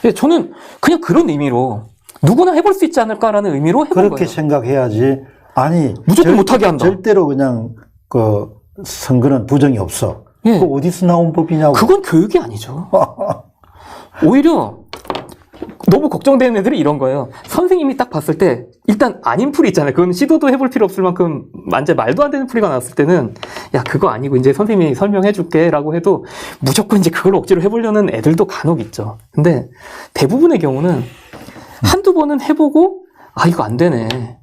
예, 저는 그냥 그런 의미로 누구나 해볼 수 있지 않을까라는 의미로 해본 그렇게 거예요. 생각해야지. 아니 무조건 못하게 한다. 절대로 그냥 그 선거는 부정이 없어. 예. 그 어디서 나온 법이냐고. 그건 교육이 아니죠. 오히려 너무 걱정되는 애들이 이런 거예요. 선생님이 딱 봤을 때 일단 아닌 풀이 있잖아요. 그건 시도도 해볼 필요 없을 만큼 완전 말도 안 되는 풀이가 나왔을 때는 야 그거 아니고 이제 선생님이 설명해 줄게 라고 해도 무조건 이제 그걸 억지로 해보려는 애들도 간혹 있죠. 근데 대부분의 경우는 한두 번은 해보고 이거 안 되네.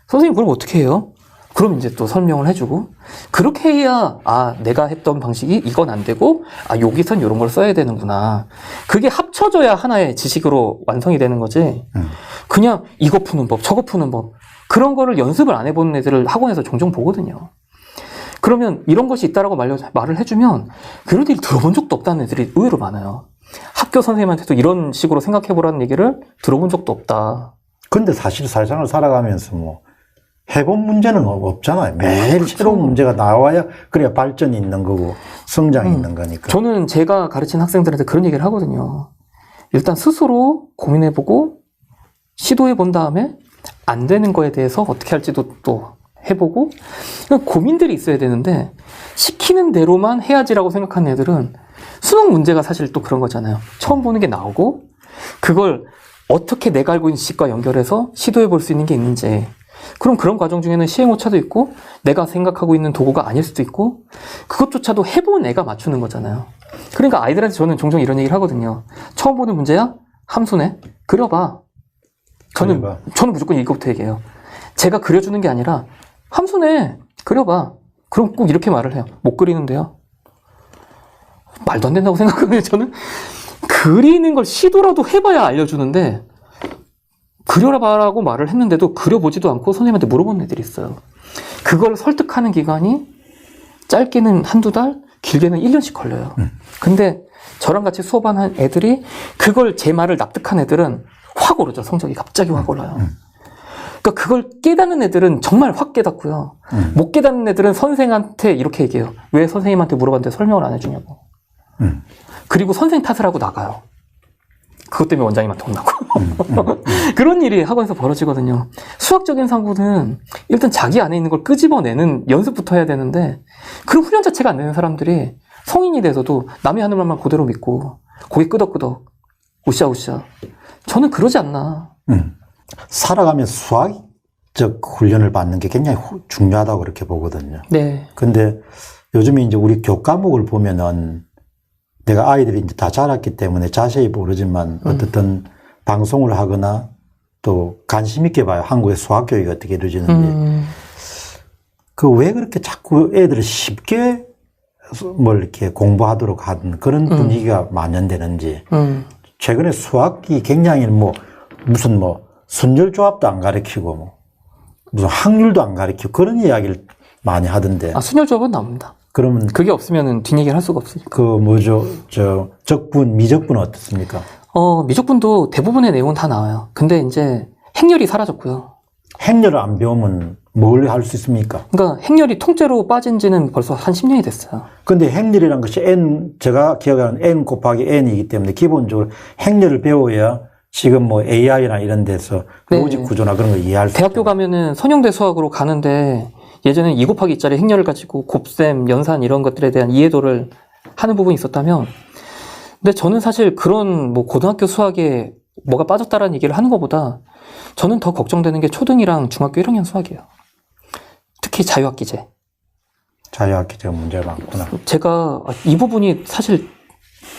선생님 그럼 어떻게 해요? 그럼 이제 또 설명을 해주고 그렇게 해야 내가 했던 방식이 이건 안 되고 여기선 이런 걸 써야 되는구나. 그게 합쳐져야 하나의 지식으로 완성이 되는 거지. 그냥 이거 푸는 법 저거 푸는 법 그런 거를 연습을 안 해보는 애들을 학원에서 종종 보거든요. 그러면 이런 것이 있다라고 말을 해주면 그런 애들이 들어본 적도 없다는 애들이 의외로 많아요. 학교 선생님한테도 이런 식으로 생각해보라는 얘기를 들어본 적도 없다. 근데 사실 세상을 살아가면서 뭐 해본 문제는 없잖아요. 매일 그렇죠. 새로운 문제가 나와야 그래야 발전이 있는 거고 성장이 있는 거니까. 저는 제가 가르친 학생들한테 그런 얘기를 하거든요. 일단 스스로 고민해보고 시도해본 다음에 안 되는 거에 대해서 어떻게 할지도 또 해보고 고민들이 있어야 되는데 시키는 대로만 해야지라고 생각하는 애들은 수능 문제가 사실 또 그런 거잖아요. 처음 보는 게 나오고 그걸 어떻게 내가 알고 있는 지식과 연결해서 시도해볼 수 있는 게 있는지 그럼 그런 과정 중에는 시행오차도 있고 내가 생각하고 있는 도구가 아닐 수도 있고 그것조차도 해본 애가 맞추는 거잖아요. 그러니까 아이들한테 저는 종종 이런 얘기를 하거든요. 처음 보는 문제야? 함수네? 그려봐. 저는 무조건 이것부터 얘기해요. 제가 그려주는 게 아니라 함수네 그려봐. 그럼 꼭 이렇게 말을 해요. 못 그리는데요. 말도 안 된다고 생각하거든요. 저는 그리는 걸 시도라도 해봐야 알려주는데 그려라라고 말을 했는데도 그려보지도 않고 선생님한테 물어보는 애들이 있어요. 그걸 설득하는 기간이 짧게는 한두 달, 길게는 1년씩 걸려요. 근데 저랑 같이 수업한 애들이 그걸 제 말을 납득한 애들은 확 오르죠. 성적이 갑자기 확 올라요. 그러니까 그걸 깨닫는 애들은 정말 확 깨닫고요. 못 깨닫는 애들은 선생한테 이렇게 얘기해요. 왜 선생님한테 물어봤는데 설명을 안 해주냐고. 그리고 선생 탓을 하고 나가요. 그것 때문에 원장님한테 혼나고. 그런 일이 학원에서 벌어지거든요. 수학적인 상구는 일단 자기 안에 있는 걸 끄집어내는 연습부터 해야 되는데 그런 훈련 자체가 안 되는 사람들이 성인이 돼서도 남이 하는 말만 그대로 믿고 고개 끄덕끄덕 우쌰우쌰. 저는 그러지 않나. 살아가면 수학적 훈련을 받는 게 굉장히 중요하다고 그렇게 보거든요. 네. 근데 요즘에 이제 우리 교과목을 보면은 내가 아이들이 이제 다 자랐기 때문에 자세히 모르지만 어떻든 방송을 하거나 또 관심 있게 봐요. 한국의 수학 교육이 어떻게 이루어지는지. 그 왜 그렇게 자꾸 애들을 쉽게 뭘 이렇게 공부하도록 하는 그런 분위기가 만연되는지. 최근에 수학이 굉장히 무슨 순열조합도 안 가르치고 무슨 확률도 안 가르치고 그런 이야기를 많이 하던데. 아, 순열조합은 나옵니다. 그러면 그게 없으면 뒷얘기를 할 수가 없으니까. 그 뭐죠? 적분, 미적분은 어떻습니까? 미적분도 대부분의 내용은 다 나와요. 근데 이제 행렬이 사라졌고요. 행렬을 안 배우면 뭘 할 수 있습니까? 그러니까 행렬이 통째로 빠진 지는 벌써 한 10년이 됐어요. 근데 행렬이란 것이 제가 기억하는 n 곱하기 n이기 때문에 기본적으로 행렬을 배워야 지금 AI나 이런 데서 네. 로직 구조나 그런 걸 이해할 수 대학교 가면은 선형대 수학으로 가는데 예전에 2 곱하기 2짜리 행렬을 가지고 곱셈, 연산 이런 것들에 대한 이해도를 하는 부분이 있었다면, 근데 저는 사실 그런 고등학교 수학에 뭐가 빠졌다라는 얘기를 하는 것보다 저는 더 걱정되는 게 초등이랑 중학교 1학년 수학이에요. 특히 자유학기제. 자유학기제가 문제가 많구나. 제가 이 부분이 사실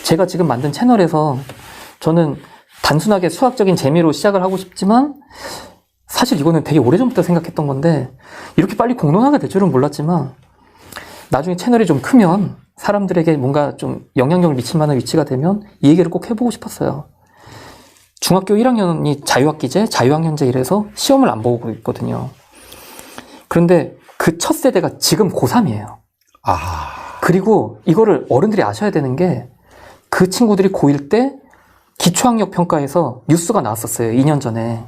제가 지금 만든 채널에서 저는 단순하게 수학적인 재미로 시작을 하고 싶지만 사실 이거는 되게 오래전부터 생각했던 건데 이렇게 빨리 공론화가 될 줄은 몰랐지만 나중에 채널이 좀 크면 사람들에게 뭔가 좀 영향력을 미칠 만한 위치가 되면 이 얘기를 꼭 해보고 싶었어요. 중학교 1학년이 자유학기제, 자유학년제 이래서 시험을 안 보고 있거든요. 그런데 그 첫 세대가 지금 고3이에요. 그리고 이거를 어른들이 아셔야 되는 게 그 친구들이 고1 때 기초학력 평가에서 뉴스가 나왔었어요. 2년 전에.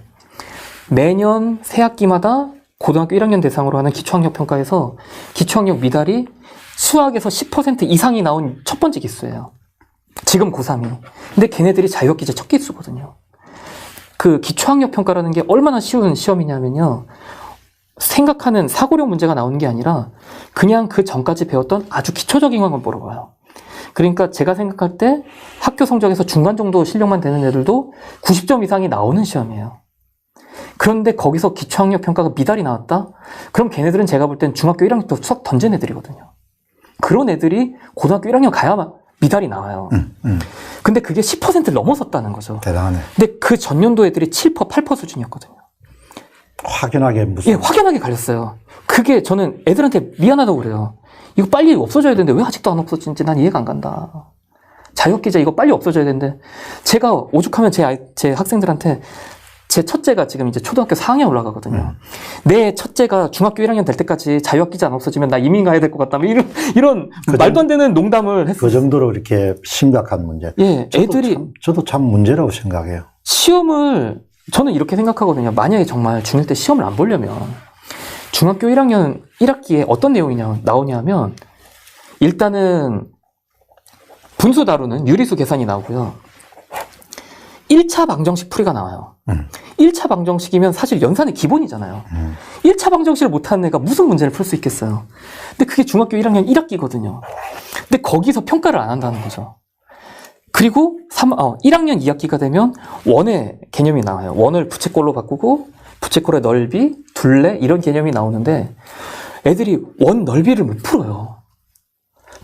매년 새 학기마다 고등학교 1학년 대상으로 하는 기초학력 평가에서 기초학력 미달이 수학에서 10% 이상이 나온 첫 번째 기수예요. 지금 고3이. 근데 걔네들이 자유학기제 첫 기수거든요. 그 기초학력 평가라는 게 얼마나 쉬운 시험이냐면요. 생각하는 사고력 문제가 나오는 게 아니라 그냥 그 전까지 배웠던 아주 기초적인 것만 물어봐요. 그러니까 제가 생각할 때 학교 성적에서 중간 정도 실력만 되는 애들도 90점 이상이 나오는 시험이에요. 그런데 거기서 기초학력 평가가 미달이 나왔다? 그럼 걔네들은 제가 볼 땐 중학교 1학년 때 수학 던진 애들이거든요. 그런 애들이 고등학교 1학년 가야만 미달이 나와요. 근데 그게 10%를 넘어섰다는 거죠. 대단하네. 근데 그 전년도 애들이 7%, 8% 수준이었거든요. 확연하게 예, 확연하게 갈렸어요. 그게 저는 애들한테 미안하다고 그래요. 이거 빨리 없어져야 되는데 왜 아직도 안 없어진지 난 이해가 안 간다. 자유학기제 이거 빨리 없어져야 되는데 제가 오죽하면 제 학생들한테 제 첫째가 지금 이제 초등학교 4학년 올라가거든요. 내 첫째가 중학교 1학년 될 때까지 자유학기제 안 없어지면 나 이민 가야 될 것 같다. 이런 말도 안 되는 농담을 했어요. 그 정도로 이렇게 심각한 문제. 예, 애들이 저도 참 문제라고 생각해요. 시험을 저는 이렇게 생각하거든요. 만약에 정말 중1 때 시험을 안 보려면 중학교 1학년 1학기에 어떤 내용이 나오냐면 일단은 분수 다루는 유리수 계산이 나오고요. 1차 방정식 풀이가 나와요. 1차 방정식이면 사실 연산의 기본이잖아요. 1차 방정식을 못하는 애가 무슨 문제를 풀 수 있겠어요. 근데 그게 중학교 1학년 1학기거든요. 근데 거기서 평가를 안 한다는 거죠. 그리고 1학년 2학기가 되면 원의 개념이 나와요. 원을 부채꼴로 바꾸고 부채꼴의 넓이, 둘레 이런 개념이 나오는데 애들이 원 넓이를 못 풀어요.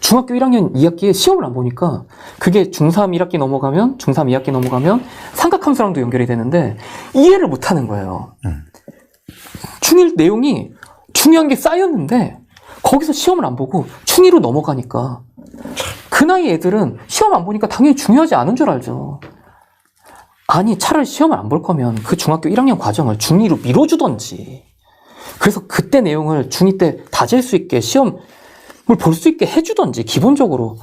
중학교 1학년 2학기에 시험을 안 보니까 그게 중3 1학기 넘어가면 중3 2학기 넘어가면 삼각함수랑도 연결이 되는데 이해를 못 하는 거예요. 중1 내용이 중요한 게 쌓였는데 거기서 시험을 안 보고 중2로 넘어가니까 그 나이 애들은 시험 안 보니까 당연히 중요하지 않은 줄 알죠. 아니 차라리 시험을 안 볼 거면 그 중학교 1학년 과정을 중2로 미뤄주던지 그래서 그때 내용을 중2 때 다질 수 있게 시험을 볼 수 있게 해주던지 기본적으로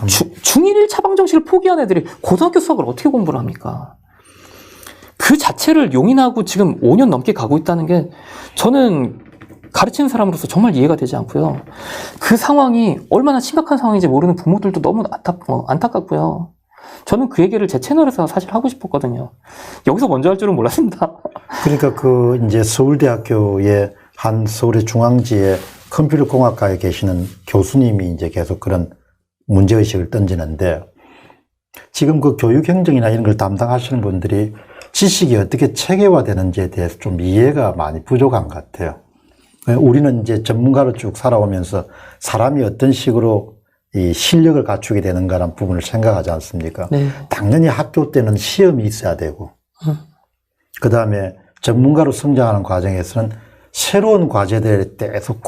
중1 1차 방정식을 포기한 애들이 고등학교 수학을 어떻게 공부를 합니까? 그 자체를 용인하고 지금 5년 넘게 가고 있다는 게 저는 가르치는 사람으로서 정말 이해가 되지 않고요. 그 상황이 얼마나 심각한 상황인지 모르는 부모들도 너무 안타깝고요. 저는 그 얘기를 제 채널에서 사실 하고 싶었거든요. 여기서 먼저 할 줄은 몰랐습니다. 그러니까 이제 서울대학교의 한 서울의 중앙지에 컴퓨터공학과에 계시는 교수님이 이제 계속 그런 문제의식을 던지는데 지금 그 교육행정이나 이런 걸 담당하시는 분들이 지식이 어떻게 체계화되는지에 대해서 좀 이해가 많이 부족한 것 같아요. 우리는 이제 전문가로 쭉 살아오면서 사람이 어떤 식으로 이 실력을 갖추게 되는가라는 부분을 생각하지 않습니까? 네. 당연히 학교 때는 시험이 있어야 되고, 그 다음에 전문가로 성장하는 과정에서는 새로운 과제들에 계속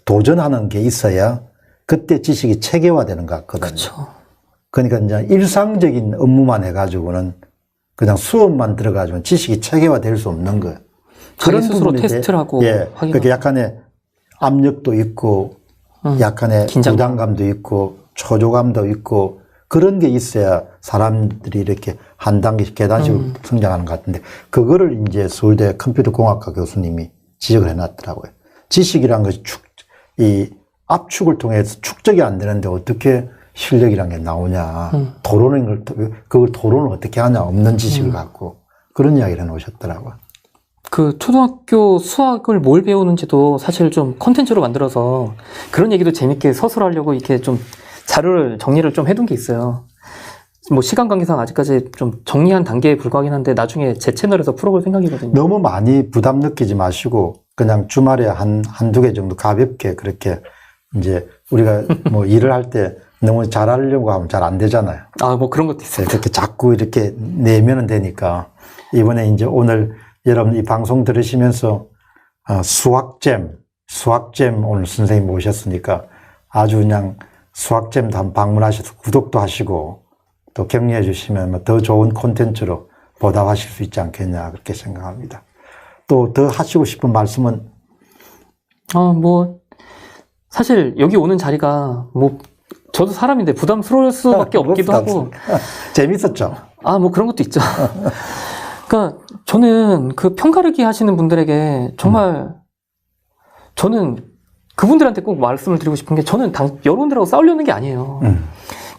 도전하는 게 있어야 그때 지식이 체계화되는 것 같거든요. 그렇죠. 그러니까 이제 일상적인 업무만 해가지고는 그냥 수업만 들어가지고 지식이 체계화될 수 없는 거예요. 자기 스스로 부분에 테스트를 하고 그렇게 약간의 압력도 있고 약간의 긴장감. 부담감도 있고 초조감도 있고 그런 게 있어야 사람들이 이렇게 한 단계씩 계단식으로 성장하는 것 같은데 그거를 이제 서울대 컴퓨터공학과 교수님이 지적을 해놨더라고요. 지식이란 것이 이 압축을 통해서 축적이 안 되는데 어떻게 실력이란 게 나오냐. 그걸 토론을 어떻게 하냐. 없는 지식을 갖고. 그런 이야기를 해놓으셨더라고요. 그 초등학교 수학을 뭘 배우는지도 사실 좀 컨텐츠로 만들어서 그런 얘기도 재밌게 서술하려고 이렇게 좀 자료를 정리를 좀 해둔 게 있어요. 뭐 시간 관계상 아직까지 좀 정리한 단계에 불과하긴 한데 나중에 제 채널에서 풀어볼 생각이거든요. 너무 많이 부담 느끼지 마시고 그냥 주말에 한두 개 정도 가볍게 그렇게 이제 우리가 뭐 일을 할 때 너무 잘하려고 하면 잘 안 되잖아요. 아, 뭐 그런 것도 있어요. 그렇게 자꾸 이렇게 내면은 되니까 이번에 이제 오늘 여러분 이 방송 들으시면서 수학잼 오늘 선생님 모셨으니까 아주 그냥 수학잼도 한번 방문하셔서 구독도 하시고 또 격려해 주시면 더 좋은 콘텐츠로 보답하실 수 있지 않겠냐 그렇게 생각합니다. 또 더 하시고 싶은 말씀은? 뭐 사실 여기 오는 자리가 뭐 저도 사람인데 부담스러울 수밖에 없기도 하고 재밌었죠? 뭐 그런 것도 있죠. 그러니까 저는 그 평가르기 하시는 분들에게 정말 저는 그분들한테 꼭 말씀을 드리고 싶은 게 저는 여러분들하고 싸우려는 게 아니에요.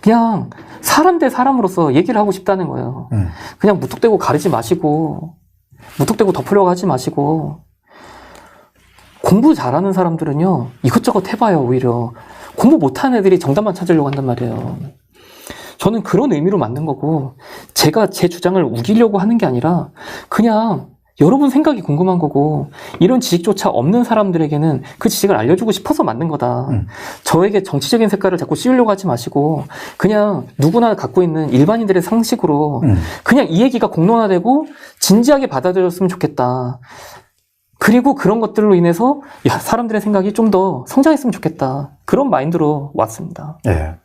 그냥 사람 대 사람으로서 얘기를 하고 싶다는 거예요. 그냥 무턱대고 가리지 마시고 무턱대고 덮으려고 하지 마시고 공부 잘하는 사람들은요 이것저것 해봐요. 오히려 공부 못하는 애들이 정답만 찾으려고 한단 말이에요. 저는 그런 의미로 만든 거고 제가 제 주장을 우기려고 하는 게 아니라 그냥 여러분 생각이 궁금한 거고 이런 지식조차 없는 사람들에게는 그 지식을 알려주고 싶어서 만든 거다. 저에게 정치적인 색깔을 자꾸 씌우려고 하지 마시고 그냥 누구나 갖고 있는 일반인들의 상식으로 그냥 이 얘기가 공론화되고 진지하게 받아들였으면 좋겠다. 그리고 그런 것들로 인해서 사람들의 생각이 좀 더 성장했으면 좋겠다. 그런 마인드로 왔습니다. 네.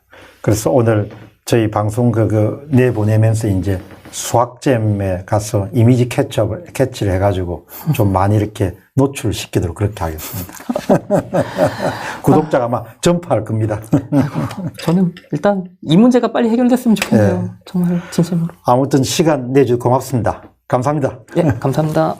그래서 오늘 저희 방송 내보내면서 이제 수학잼에 가서 이미지 캐치를 해가지고 좀 많이 이렇게 노출시키도록 그렇게 하겠습니다. 구독자가 아마 점프할 겁니다. 저는 일단 이 문제가 빨리 해결됐으면 좋겠네요. 네. 정말 진심으로. 아무튼 시간 내주셔서 고맙습니다. 감사합니다. 예, 감사합니다.